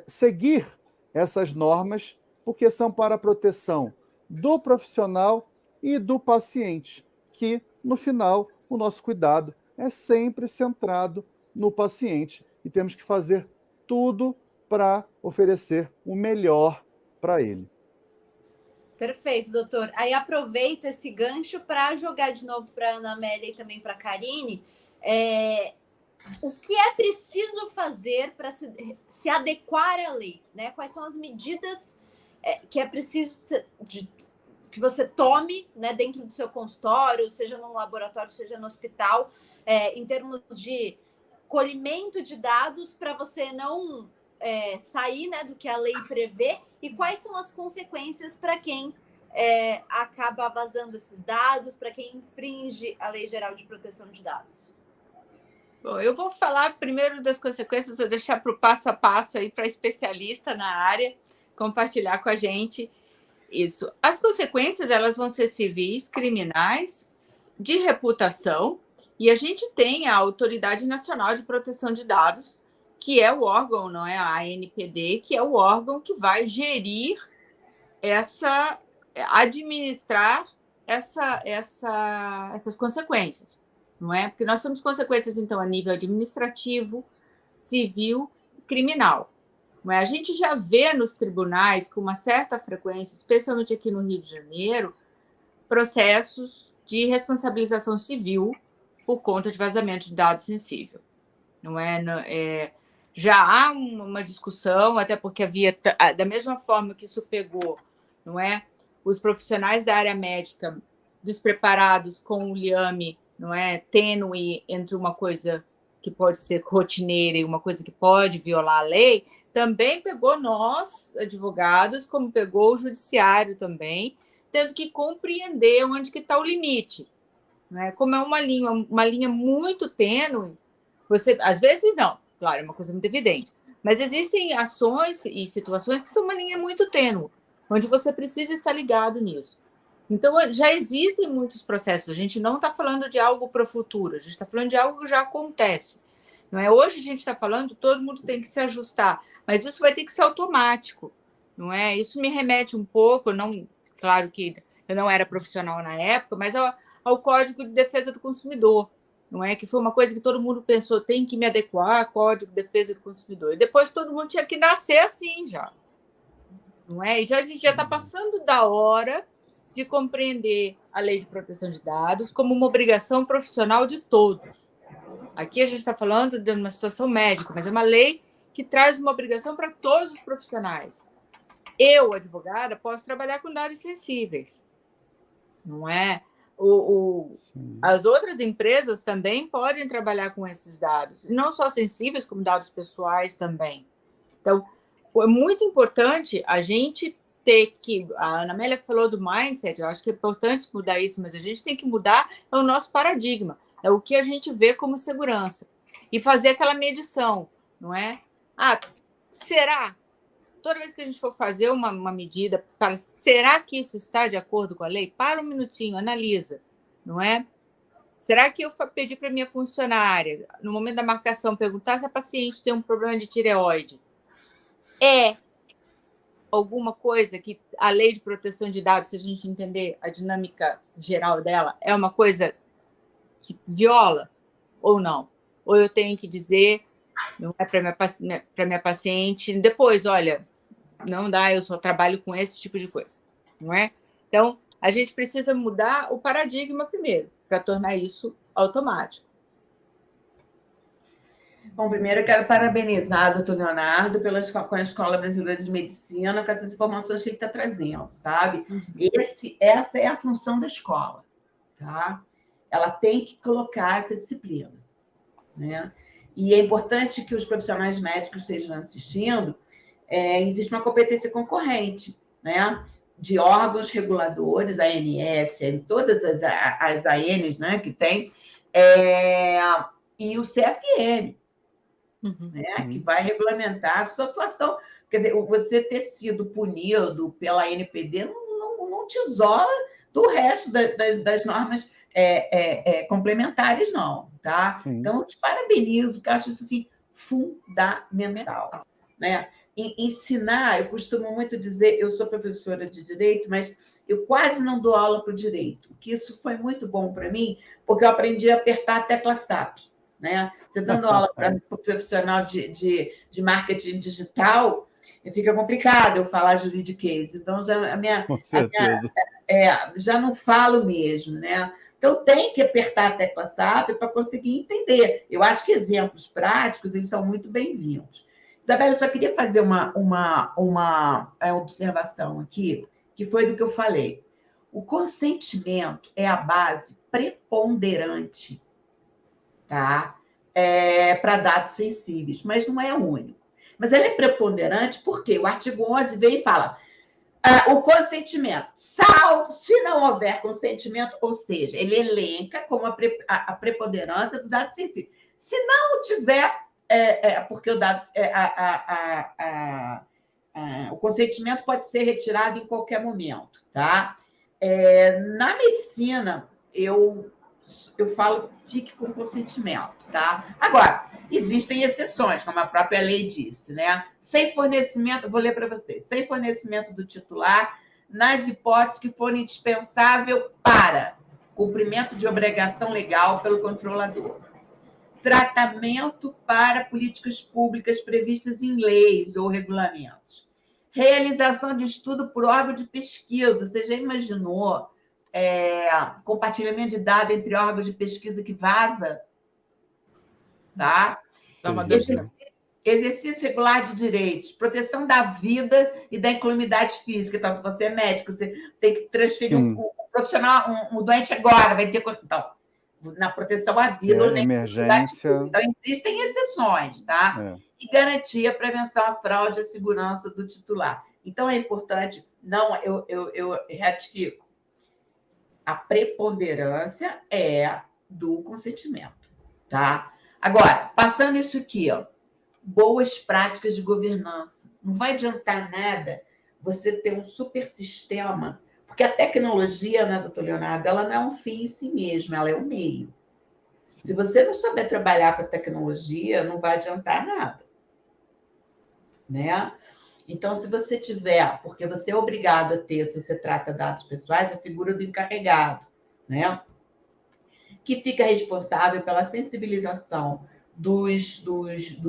seguir essas normas, porque são para a proteção do profissional e do paciente, que, no final, o nosso cuidado é sempre centrado no paciente e temos que fazer tudo para oferecer o melhor para ele. Perfeito, doutor. Aí aproveito esse gancho para jogar de novo para a Ana Amélia e também para a Karine. O que é preciso fazer para se adequar à lei, né? Quais são as medidas que é preciso que você tome, né, dentro do seu consultório, seja no laboratório, seja no hospital, em termos de colhimento de dados para você não sair, né, do que a lei prevê, e quais são as consequências para quem acaba vazando esses dados, para quem infringe a Lei Geral de Proteção de Dados? Bom, eu vou falar primeiro das consequências, vou deixar para o passo a passo aí para especialista na área compartilhar com a gente isso. As consequências, elas vão ser civis, criminais, de reputação, e a gente tem a Autoridade Nacional de Proteção de Dados, que é o órgão, não é a ANPD, que é o órgão que vai gerir administrar essas consequências, não é? Porque nós temos consequências, então, a nível administrativo, civil, criminal. Não é? A gente já vê nos tribunais, com uma certa frequência, especialmente aqui no Rio de Janeiro, processos de responsabilização civil por conta de vazamento de dados sensível. Não é? Já há uma discussão, até porque havia, da mesma forma que isso pegou, não é? Os profissionais da área médica despreparados com o liame, não é, tênue entre uma coisa que pode ser rotineira e uma coisa que pode violar a lei, também pegou nós, advogados, como pegou o judiciário também, tendo que compreender onde que está o limite. Não é? Como é uma linha muito tênue, você, às vezes não, claro, é uma coisa muito evidente, mas existem ações e situações que são uma linha muito tênue, onde você precisa estar ligado nisso. Então, já existem muitos processos. A gente não está falando de algo para o futuro, a gente está falando de algo que já acontece. Não é? Hoje a gente está falando, todo mundo tem que se ajustar, mas isso vai ter que ser automático. Não é? Isso me remete um pouco, claro que eu não era profissional na época, mas ao Código de Defesa do Consumidor. Não é? Que foi uma coisa que todo mundo pensou, tem que me adequar ao Código de Defesa do Consumidor. E depois todo mundo tinha que nascer assim já. Não é? E já está passando da hora de compreender a Lei de Proteção de Dados como uma obrigação profissional de todos. Aqui a gente está falando de uma situação médica, mas é uma lei que traz uma obrigação para todos os profissionais. Eu, advogada, posso trabalhar com dados sensíveis, não é? As outras empresas também podem trabalhar com esses dados, não só sensíveis, como dados pessoais também. Então, é muito importante a gente ter que... A Ana Amélia falou do mindset, eu acho que é importante mudar isso, mas a gente tem que mudar o nosso paradigma, é o que a gente vê como segurança, e fazer aquela medição, não é? Será? Toda vez que a gente for fazer uma medida, será que isso está de acordo com a lei? Para um minutinho, analisa, não é? Será que eu pedi para a minha funcionária, no momento da marcação, perguntar se a paciente tem um problema de tireoide? Alguma coisa que a Lei de Proteção de Dados, se a gente entender a dinâmica geral dela, é uma coisa que viola ou não? Ou eu tenho que dizer, não é para minha paciente, depois, olha, não dá, eu só trabalho com esse tipo de coisa, não é? Então, a gente precisa mudar o paradigma primeiro, para tornar isso automático. Bom, primeiro eu quero parabenizar o doutor Leonardo com a Escola Brasileira de Medicina, com essas informações que ele está trazendo, sabe? Essa é a função da escola, tá? Ela tem que colocar essa disciplina, né? E é importante que os profissionais médicos estejam assistindo, existe uma competência concorrente, né? de órgãos reguladores, a ANS, todas as ANs, né, que tem, e o CFM, né, que vai regulamentar a sua atuação. Quer dizer, você ter sido punido pela ANPD não te isola do resto das normas complementares, não. Tá? Então, eu te parabenizo, porque eu acho isso assim, fundamental. Né? Ensinar, eu costumo muito dizer, eu sou professora de Direito, mas eu quase não dou aula para o Direito, que isso foi muito bom para mim, porque eu aprendi a apertar a tecla STAP. Né? Você dando aula para o profissional de marketing digital, fica complicado eu falar juridiquês. Então, já não falo mesmo. Né? Então, tem que apertar a tecla STAP para conseguir entender. Eu acho que exemplos práticos eles são muito bem-vindos. Isabela, eu só queria fazer uma observação aqui, que foi do que eu falei. O consentimento é a base preponderante, tá? Para dados sensíveis, mas não é o único. Mas ela é preponderante porque o artigo 11 vem e fala o consentimento, salvo se não houver consentimento, ou seja, ele elenca como a preponderância do dado sensível. Se não tiver, porque o dado, o consentimento pode ser retirado em qualquer momento, tá? Na medicina, eu falo, fique com consentimento, tá? Agora, existem exceções, como a própria lei disse, né? Sem fornecimento, vou ler para vocês, sem fornecimento do titular, nas hipóteses que forem indispensável para cumprimento de obrigação legal pelo controlador, tratamento para políticas públicas previstas em leis ou regulamentos, realização de estudo por órgão de pesquisa. Você já imaginou compartilhamento de dados entre órgãos de pesquisa que vaza? Tá? Exercício regular de direitos, proteção da vida e da incolumidade física. Então, você é médico, você tem que transferir um profissional, um doente agora, vai ter... Então, na proteção à vida ou na emergência. Então, existem exceções, tá? E garantir a prevenção à fraude e à segurança do titular. Então, é importante, eu ratifico, a preponderância é do consentimento, tá? Agora, passando isso aqui, boas práticas de governança. Não vai adiantar nada você ter um super sistema, porque a tecnologia, né, doutor Leonardo, ela não é um fim em si mesma, ela é um meio. Se você não souber trabalhar com a tecnologia, não vai adiantar nada. Né? Então, se você tiver, porque você é obrigado a ter, se você trata dados pessoais, a figura do encarregado, né? Que fica responsável pela sensibilização do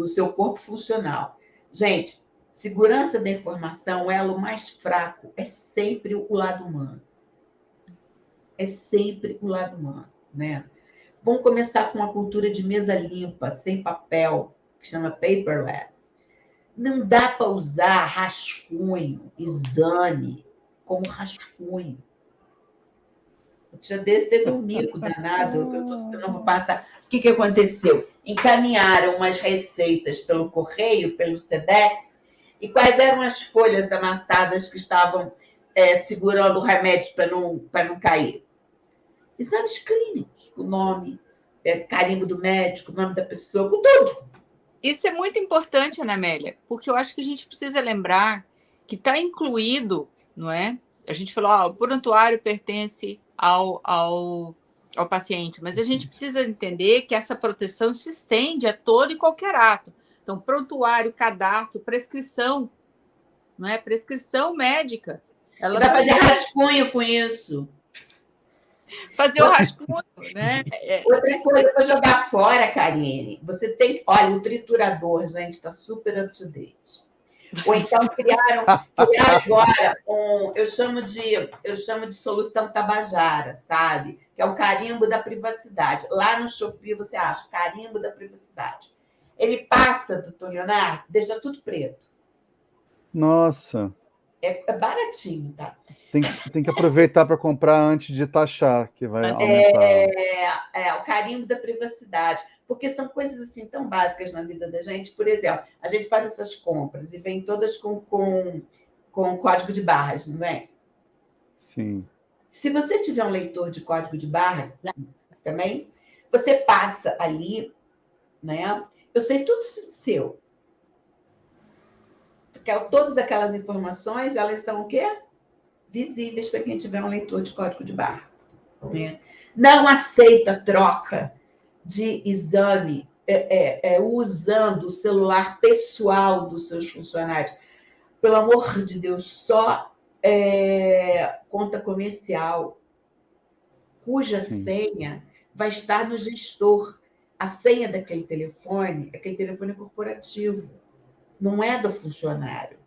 seu corpo funcional. Gente, segurança da informação, o elo mais fraco é sempre o lado humano. É sempre o lado humano, né? Vamos começar com uma cultura de mesa limpa, sem papel, que chama paperless. Não dá para usar rascunho, exame, como rascunho. O dia desse teve um mico danado, que eu não vou passar. O que aconteceu? Encaminharam umas receitas pelo correio, pelo SEDEX, e quais eram as folhas amassadas que estavam segurando o remédio para não cair? Exames clínicos, o nome, carimbo do médico, o nome da pessoa, com tudo. Isso é muito importante, Ana Amélia, porque eu acho que a gente precisa lembrar que está incluído, não é? A gente falou, o prontuário pertence ao paciente, mas a gente precisa entender que essa proteção se estende a todo e qualquer ato. Então, prontuário, cadastro, prescrição, não é? Prescrição médica. Ela vai fazer rascunho com isso. Fazer o rascunho, né? Outra coisa para jogar fora, Karine, você tem... Olha, o triturador, gente, está super up-to-date. Ou então criaram agora eu chamo de solução Tabajara, sabe? Que é o carimbo da privacidade. Lá no Shopee você acha carimbo da privacidade. Ele passa, doutor Leonardo, deixa tudo preto. Nossa. É baratinho, tá? Tem que aproveitar para comprar antes de taxar, que vai aumentar. O carimbo da privacidade. Porque são coisas assim tão básicas na vida da gente. Por exemplo, a gente faz essas compras e vem todas com código de barras, não é? Sim. Se você tiver um leitor de código de barra também, você passa ali, né? Eu sei tudo seu. Porque todas aquelas informações, elas são o quê? Visíveis para quem tiver um leitor de código de barra. Né? Não aceita troca de exame usando o celular pessoal dos seus funcionários. Pelo amor de Deus, só conta comercial, cuja senha vai estar no gestor. A senha daquele telefone é corporativo, não é do funcionário.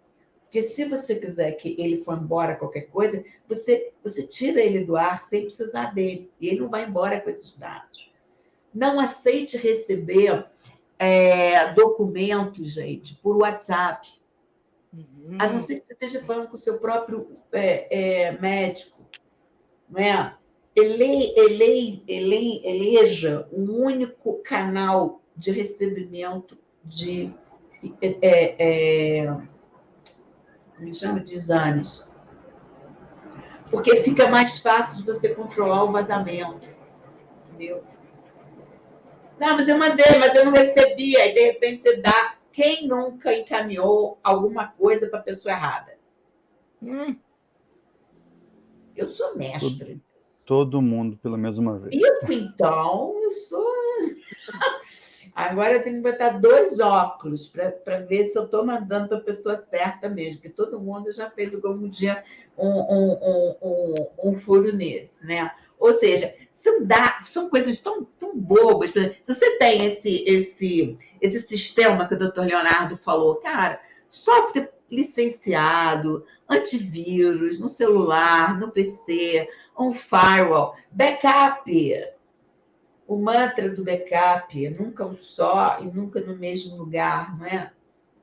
Porque se você quiser que ele for embora qualquer coisa, você tira ele do ar sem precisar dele. E ele não vai embora com esses dados. Não aceite receber documentos, gente, por WhatsApp. A não ser que você esteja falando com o seu próprio médico. Não é? Eleja um único canal de recebimento de como chama? De exames. Porque fica mais fácil de você controlar o vazamento. Entendeu? Não, mas eu mandei, mas eu não recebi. Aí, de repente, você dá. Quem nunca encaminhou alguma coisa para a pessoa errada? Eu sou mestre. Todo mundo, pelo menos uma vez. Então, eu sou... Agora eu tenho que botar 2 óculos para ver se eu estou mandando para a pessoa certa mesmo, porque todo mundo já fez algum dia um furo nesse, né? Ou seja, são coisas tão bobas. Por exemplo, se você tem esse sistema que o Dr. Leonardo falou, cara, software licenciado, antivírus, no celular, no PC, um firewall, backup. O mantra do backup é nunca um só e nunca no mesmo lugar, não é?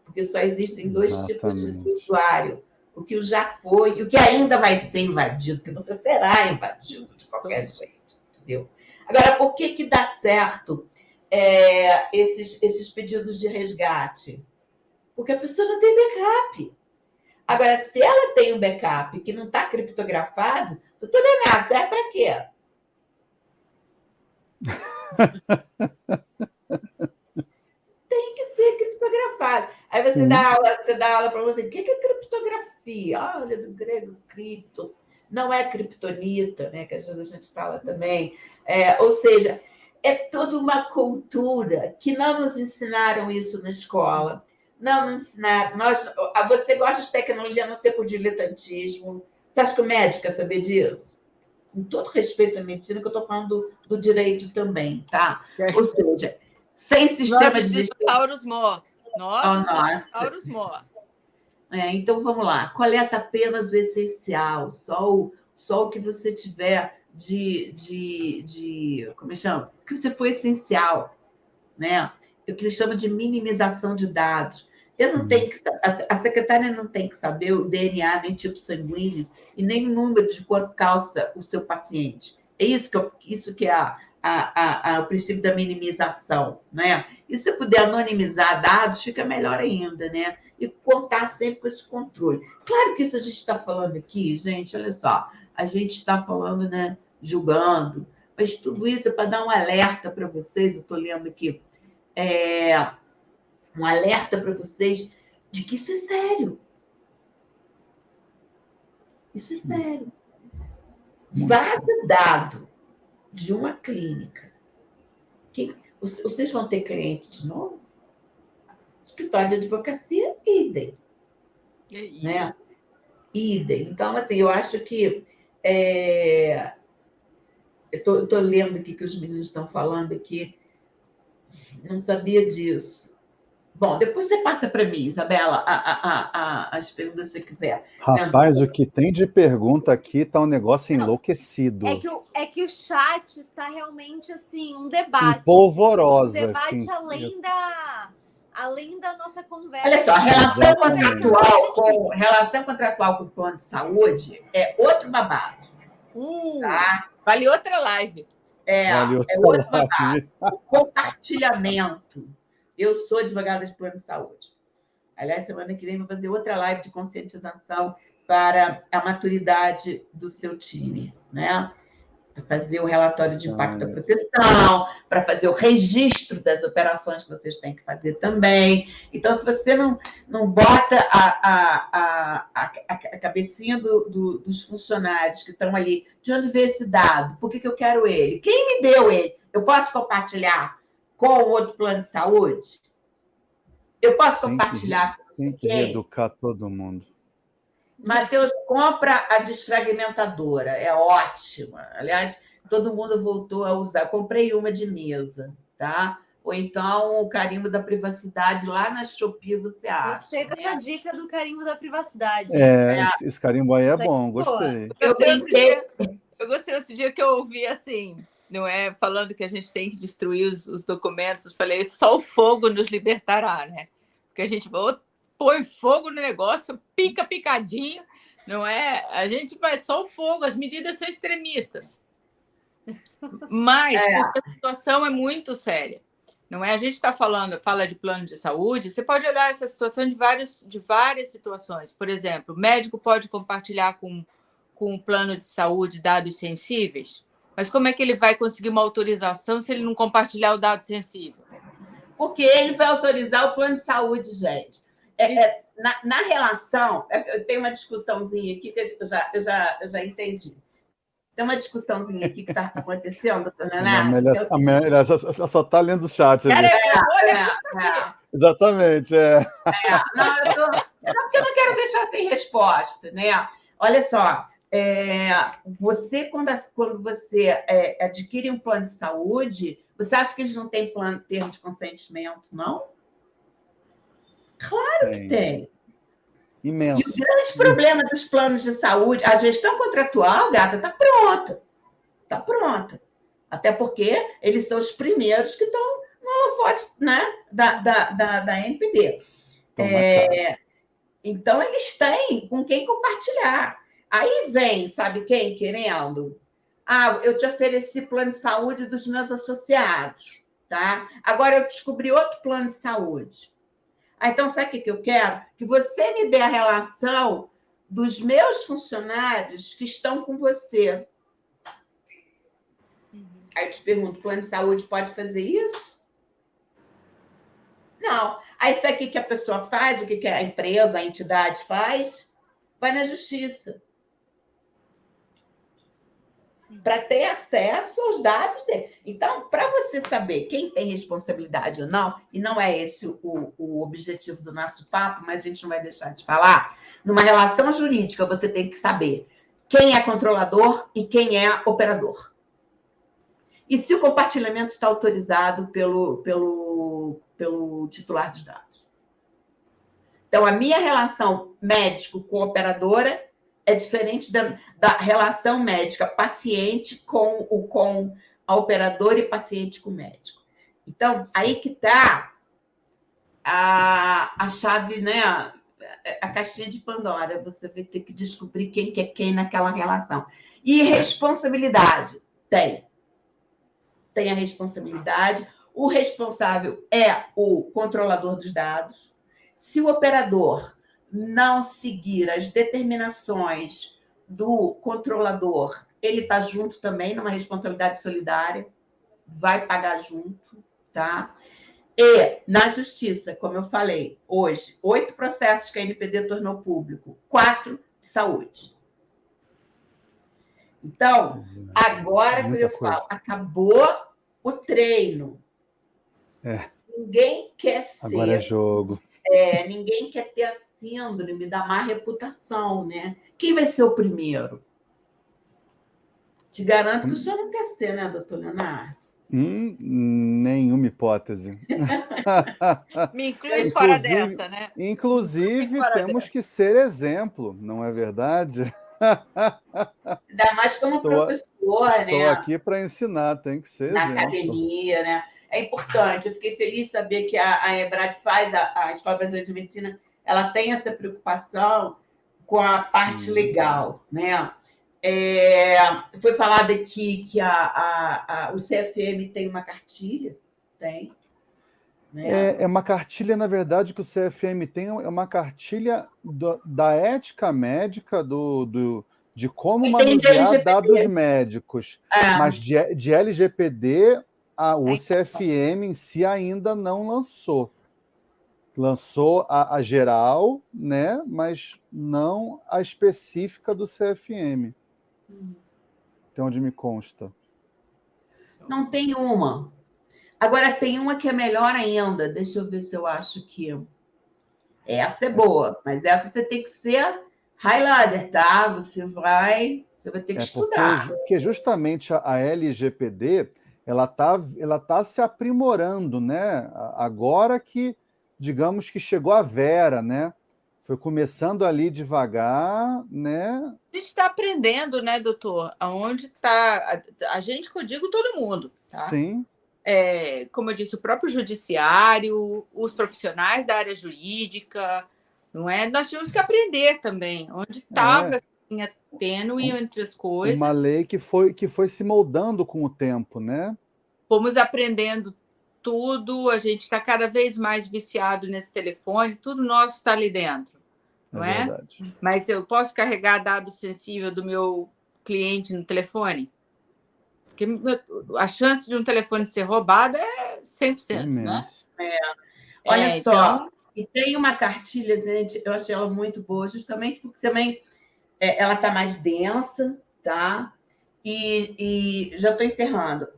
Porque só existem 2 tipos de usuário. O que já foi e o que ainda vai ser invadido, porque você será invadido de qualquer jeito, entendeu? Agora, por que dá certo esses pedidos de resgate? Porque a pessoa não tem backup. Agora, se ela tem um backup que não está criptografado, doutor Leonardo, serve para quê? Tem que ser criptografado. Aí você dá aula para você. O que é criptografia? Olha, do grego criptos. Não é criptonita, né? Que às vezes a gente fala também. Ou seja, é toda uma cultura que não nos ensinaram isso na escola. Não nos ensinaram. Você gosta de tecnologia a não ser por diletantismo. Você acha que o médico quer saber disso? Com todo respeito à medicina, que eu estou falando do direito também, tá? Ou seja, sem sistema de gestão... Nossa. Então, vamos lá. Coleta apenas o essencial, só o que você tiver como chama? O que você for essencial, né? O que eles chamam de minimização de dados. A secretária não tem que saber o DNA, nem tipo sanguíneo, e nem o número de quanto calça o seu paciente. É isso que é o princípio da minimização, né? E se puder anonimizar dados, fica melhor ainda, né? E contar sempre com esse controle. Claro que isso a gente está falando aqui, gente, olha só, a gente está falando, né, julgando, mas tudo isso é para dar um alerta para vocês, eu estou lendo aqui, um alerta para vocês de que isso é sério. Isso é sério. Vaza dado de uma clínica. Vocês vão ter cliente de novo? Escritório de advocacia, idem. Né? Idem. Então, assim, eu acho que... eu estou lendo aqui que os meninos estão falando aqui. Não sabia disso. Bom, depois você passa para mim, Isabela, as perguntas se você quiser. Rapaz, o que tem de pergunta aqui está um negócio enlouquecido. É que o chat está realmente assim, um debate. Polvorosa. Um debate assim, além da nossa conversa. Olha só, relação contratual com o plano de saúde é outro babado. Tá? Vale outra live. Outro babado. O compartilhamento. Eu sou advogada de plano de saúde. Aliás, semana que vem vou fazer outra live de conscientização para a maturidade do seu time, né? Para fazer o relatório de impacto da proteção, para fazer o registro das operações que vocês têm que fazer também. Então, se você não bota a cabecinha dos funcionários que estão ali, de onde veio esse dado? Por que eu quero ele? Quem me deu ele? Eu posso compartilhar com o outro plano de saúde? Eu posso compartilhar com você? Tem que reeducar todo mundo. Matheus, compra a desfragmentadora, é ótima. Aliás, todo mundo voltou a usar. Comprei uma de mesa, tá? Ou então o carimbo da privacidade lá na Shopee você acha. Gostei dessa dica do carimbo da privacidade. Esse carimbo aí é bom, gostei. Eu gostei outro dia que eu ouvi assim, não é? Falando que a gente tem que destruir os documentos. Eu falei, só o fogo nos libertará, né? Porque a gente põe fogo no negócio, picadinho, não é? A gente vai só o fogo, as medidas são extremistas. Mas a situação é muito séria, não é? A gente está fala de plano de saúde, você pode olhar essa situação de várias situações. Por exemplo, o médico pode compartilhar com um plano de saúde dados sensíveis, mas como é que ele vai conseguir uma autorização se ele não compartilhar o dado sensível? Porque ele vai autorizar o plano de saúde, gente. Na relação, eu tenho uma discussãozinha aqui que eu já entendi. Tem uma discussãozinha aqui que está acontecendo, doutor Leonardo. A Amélia só está lendo o chat. Cara, Exatamente. Não, porque eu não quero deixar sem resposta, né? Olha só, você, quando você adquire um plano de saúde, você acha que eles não têm termo de consentimento, não? Claro que tem. Imenso. E o grande problema dos planos de saúde, a gestão contratual, gata, está pronta. Está pronta. Até porque eles são os primeiros que estão no holofote, né, da NPD. Então, eles têm com quem compartilhar. Aí vem, sabe quem querendo? Eu te ofereci plano de saúde dos meus associados, tá? Agora eu descobri outro plano de saúde. Então, sabe o que eu quero? Que você me dê a relação dos meus funcionários que estão com você. Aí eu te pergunto, o plano de saúde pode fazer isso? Não. Aí sabe o que a pessoa faz? O que a empresa, a entidade faz? Vai na justiça. Para ter acesso aos dados dele. Então, para você saber quem tem responsabilidade ou não, e não é esse o objetivo do nosso papo, mas a gente não vai deixar de falar, numa relação jurídica você tem que saber quem é controlador e quem é operador. E se o compartilhamento está autorizado pelo titular dos dados. Então, a minha relação médico-cooperadora é diferente da relação médica-paciente com a operadora e paciente com o médico. Então, aí que está a chave, né? A caixinha de Pandora. Você vai ter que descobrir quem que é quem naquela relação. E responsabilidade? Tem a responsabilidade. O responsável é o controlador dos dados. Se o operador não seguir as determinações do controlador, ele está junto também numa responsabilidade solidária, vai pagar junto, tá? E na justiça, como eu falei, hoje, 8 processos que a NPD tornou público, 4 de saúde. Então, agora que eu falo, acabou o treino. Ninguém quer ser. Agora é jogo. Ninguém quer ter a síndrome da má reputação, né? Quem vai ser o primeiro? Te garanto que o senhor não quer ser, né, doutor Leonardo? Nenhuma hipótese. Me inclui fora dessa, né? Inclusive, temos que ser exemplo, não é verdade? Ainda mais como professor, né? Estou aqui para ensinar, tem que ser na exemplo. Academia, né? É importante. Eu fiquei feliz de saber que a EBRAD faz, a Escola Brasileira de Medicina, ela tem essa preocupação com a parte legal, né? Foi falado aqui que o CFM tem uma cartilha, tem. né? É uma cartilha, na verdade, que o CFM tem, é uma cartilha da ética médica, de como E tem de manusear LGPD. dados médicos. Mas de LGPD, o Ainda CFM em si ainda não lançou. Lançou a geral, né? Mas não a específica do CFM. Até onde me consta. Não tem uma. Agora, tem uma que é melhor ainda. Deixa eu ver se eu acho que... Essa é boa, mas essa você tem que ser highlighter, tá? Você vai ter que estudar. Porque justamente a LGPD, ela tá se aprimorando, né? Agora que, digamos que chegou a Vera, né? Foi começando ali devagar, né? A gente está aprendendo, né, doutor? Aonde está a gente, que eu digo, todo mundo, tá? Sim. Como eu disse, o próprio judiciário, os profissionais da área jurídica, não é? Nós tínhamos que aprender também onde estava essa linha tênue entre as coisas. Uma lei que foi se moldando com o tempo, né? Fomos aprendendo tudo, a gente está cada vez mais viciado nesse telefone, tudo nosso está ali dentro, não é? Verdade. Mas eu posso carregar dado sensível do meu cliente no telefone? Porque a chance de um telefone ser roubado é 100%, Imenso. né? Olha só, e tem uma cartilha, gente, eu achei ela muito boa, justamente porque também ela está mais densa, tá? E já estou encerrando.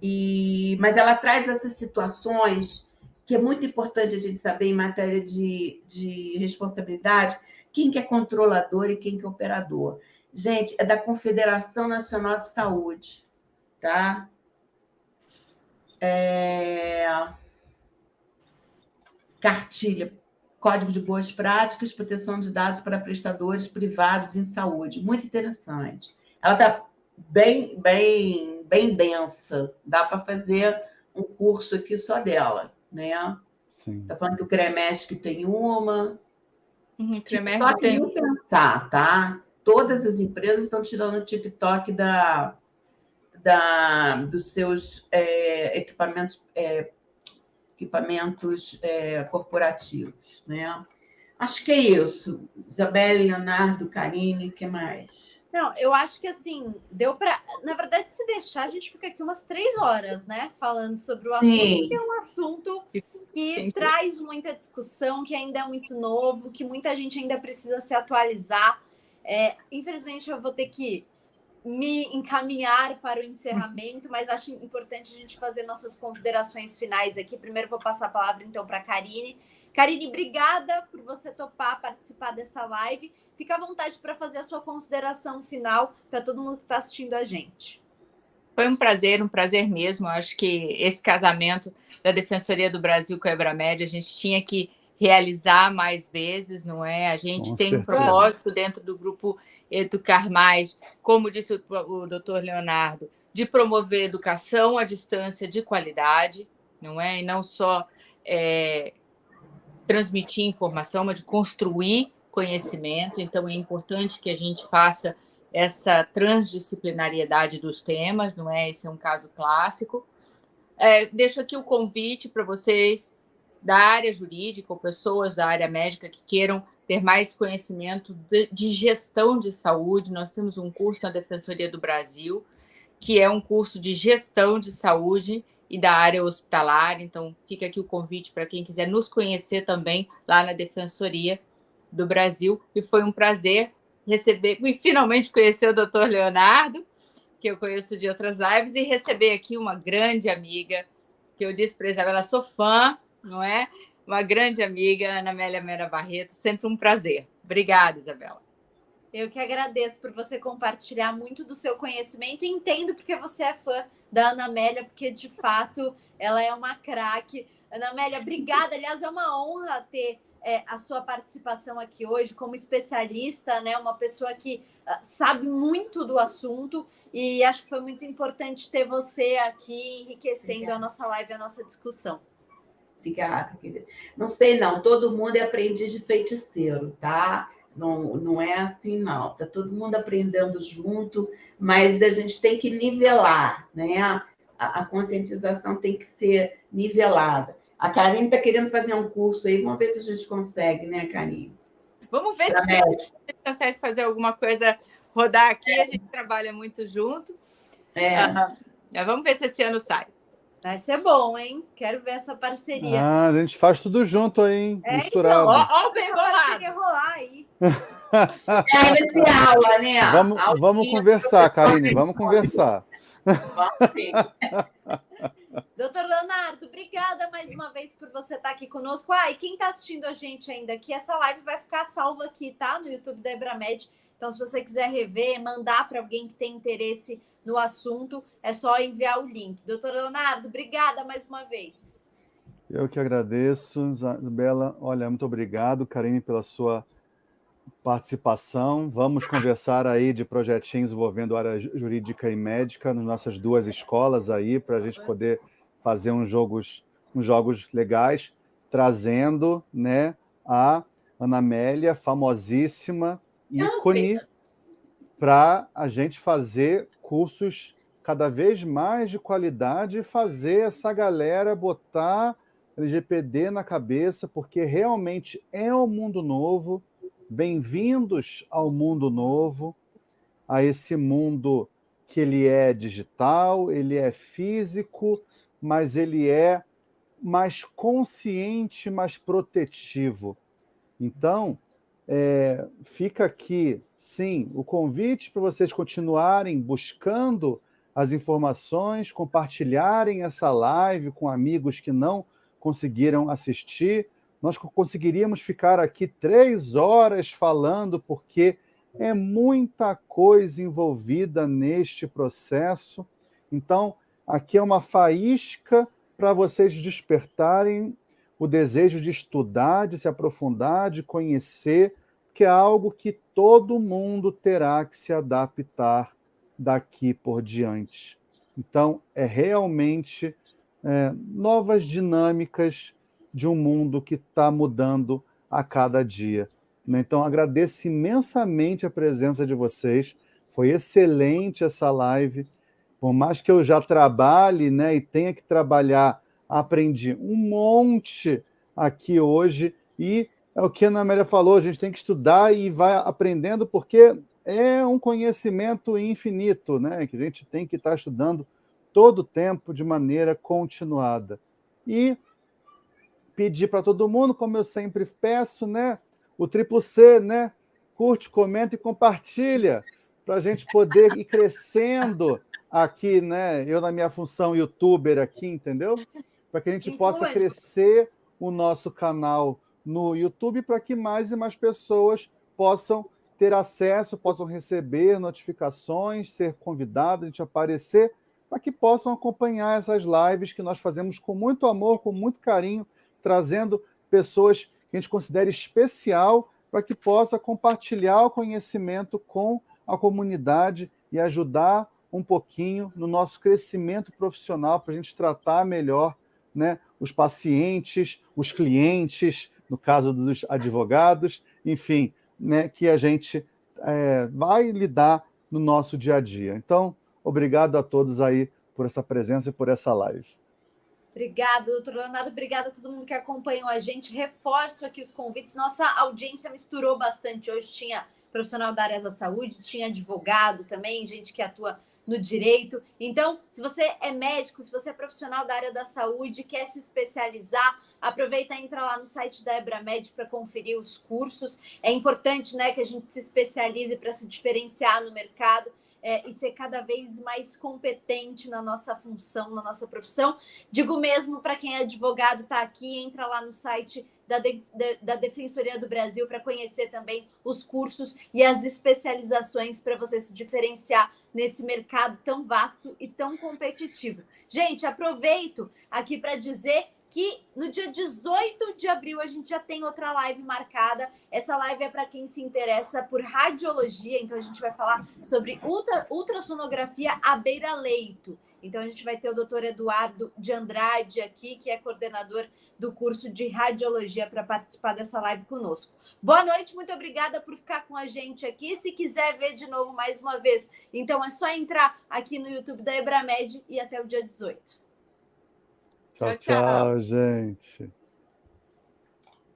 Mas ela traz essas situações que é muito importante a gente saber em matéria de responsabilidade, quem que é controlador e quem que é operador. Gente, é da Confederação Nacional de Saúde, tá? Cartilha, Código de Boas Práticas, Proteção de Dados para Prestadores Privados em Saúde. Muito interessante. Ela está bem densa. Dá para fazer um curso aqui só dela, né? Sim. Está falando que o CREMESC tem uma. TikTok Só que nem pensar, tá? Todas as empresas estão tirando o TikTok dos seus equipamentos corporativos, né? Acho que é isso. Isabelle, Leonardo, Karine, o que mais? Não, eu acho que assim, deu para... Na verdade, se deixar, a gente fica aqui umas 3 horas, né? Falando sobre o assunto, que é um assunto que traz muita discussão, que ainda é muito novo, que muita gente ainda precisa se atualizar. Infelizmente, eu vou ter que me encaminhar para o encerramento, mas acho importante a gente fazer nossas considerações finais aqui. Primeiro vou passar a palavra, então, para a Karine. Karine, obrigada por você topar participar dessa live. Fica à vontade para fazer a sua consideração final para todo mundo que está assistindo a gente. Foi um prazer mesmo. Acho que esse casamento da Defensoria do Brasil com a Ebramed, a gente tinha que realizar mais vezes, não é? A gente tem um propósito dentro do grupo Educar Mais, como disse o doutor Leonardo, de promover educação à distância de qualidade, não é? E não só transmitir informação, mas de construir conhecimento. Então, é importante que a gente faça essa transdisciplinariedade dos temas, não é? Esse é um caso clássico. Deixo aqui o convite para vocês da área jurídica ou pessoas da área médica que queiram ter mais conhecimento de gestão de saúde. Nós temos um curso na Defensoria do Brasil, que é um curso de gestão de saúde e da área hospitalar. Então, fica aqui o convite para quem quiser nos conhecer também lá na Defensoria do Brasil. E foi um prazer receber e finalmente conhecer o doutor Leonardo, que eu conheço de outras lives, e receber aqui uma grande amiga, que eu disse para a Isabela, sou fã, não é? Uma grande amiga, Ana Amélia Mera Barreto, sempre um prazer. Obrigada, Isabela. Eu que agradeço por você compartilhar muito do seu conhecimento e entendo porque você é fã da Ana Amélia, porque, de fato, ela é uma craque. Ana Amélia, obrigada. Aliás, é uma honra ter a sua participação aqui hoje como especialista, né? Uma pessoa que sabe muito do assunto e acho que foi muito importante ter você aqui enriquecendo a nossa live, a nossa discussão. Obrigada, querida. Não sei, não. Todo mundo é aprendiz de feiticeiro, tá? Não é assim, não. Está todo mundo aprendendo junto, mas a gente tem que nivelar, né? A conscientização tem que ser nivelada. A Karine está querendo fazer um curso aí, vamos ver se a gente consegue, né, Karine? Vamos ver se a gente consegue fazer alguma coisa rodar aqui, a gente trabalha muito junto. Vamos ver se esse ano sai. Vai ser bom, hein? Quero ver essa parceria. A gente faz tudo junto aí, hein? Misturado. Então, ó, bem parceria rolar aí. Vai ser aula, né? Vamos conversar, Karine, vamos conversar. Vamos sim. Doutor Leonardo, obrigada mais uma vez por você estar aqui conosco. E quem está assistindo a gente ainda aqui, essa live vai ficar salva aqui, tá? No YouTube da Ebramed. Então, se você quiser rever, mandar para alguém que tem interesse no assunto, é só enviar o link. Doutor Leonardo, obrigada mais uma vez. Eu que agradeço, Isabela. Olha, muito obrigado, Karine, pela sua participação. Vamos conversar aí de projetinhos envolvendo área jurídica e médica nas nossas duas escolas aí, para a gente poder fazer uns jogos legais, trazendo, né, a Ana Amélia, famosíssima, ícone, para a gente fazer cursos cada vez mais de qualidade e fazer essa galera botar LGPD na cabeça, porque realmente é um mundo novo. Bem-vindos ao mundo novo, a esse mundo que ele é digital, ele é físico, mas ele é mais consciente, mais protetivo. Então, fica aqui, sim, o convite para vocês continuarem buscando as informações, compartilharem essa live com amigos que não conseguiram assistir. Nós conseguiríamos ficar aqui 3 horas falando, porque é muita coisa envolvida neste processo. Então, aqui é uma faísca para vocês despertarem o desejo de estudar, de se aprofundar, de conhecer, que é algo que todo mundo terá que se adaptar daqui por diante. Então, é realmente novas dinâmicas de um mundo que está mudando a cada dia. Então, agradeço imensamente a presença de vocês. Foi excelente essa live. Por mais que eu já trabalhe, né, e tenha que trabalhar, aprendi um monte aqui hoje. E é o que a Ana Amélia falou, a gente tem que estudar e vai aprendendo, porque é um conhecimento infinito, né, que a gente tem que estar estudando todo o tempo de maneira continuada. E pedir para todo mundo, como eu sempre peço, né? O triplo C, né? Curte, comenta e compartilha, para a gente poder ir crescendo aqui, né? Eu na minha função youtuber aqui, entendeu? Para que a gente possa crescer o nosso canal no YouTube, para que mais e mais pessoas possam ter acesso, possam receber notificações, ser convidados, a gente aparecer, para que possam acompanhar essas lives que nós fazemos com muito amor, com muito carinho, trazendo pessoas que a gente considera especial para que possa compartilhar o conhecimento com a comunidade e ajudar um pouquinho no nosso crescimento profissional para a gente tratar melhor, né, os pacientes, os clientes, no caso dos advogados, enfim, né, que a gente vai lidar no nosso dia a dia. Então, obrigado a todos aí por essa presença e por essa live. Obrigada, doutor Leonardo. Obrigada a todo mundo que acompanhou a gente. Reforço aqui os convites. Nossa audiência misturou bastante. Hoje tinha profissional da área da saúde, tinha advogado também, gente que atua no direito. Então, se você é médico, se você é profissional da área da saúde, quer se especializar, aproveita e entra lá no site da Ebramed para conferir os cursos. É importante, né, que a gente se especialize para se diferenciar no mercado. E ser cada vez mais competente na nossa função, na nossa profissão. Digo mesmo para quem é advogado, está aqui, entra lá no site da Defensoria do Brasil para conhecer também os cursos e as especializações para você se diferenciar nesse mercado tão vasto e tão competitivo. Gente, aproveito aqui para dizer que no dia 18 de abril a gente já tem outra live marcada. Essa live é para quem se interessa por radiologia, então a gente vai falar sobre ultrassonografia à beira-leito. Então a gente vai ter o doutor Eduardo de Andrade aqui, que é coordenador do curso de radiologia, para participar dessa live conosco. Boa noite, muito obrigada por ficar com a gente aqui. Se quiser ver de novo mais uma vez, então é só entrar aqui no YouTube da Ebramed e até o dia 18. Tchau, tchau, gente.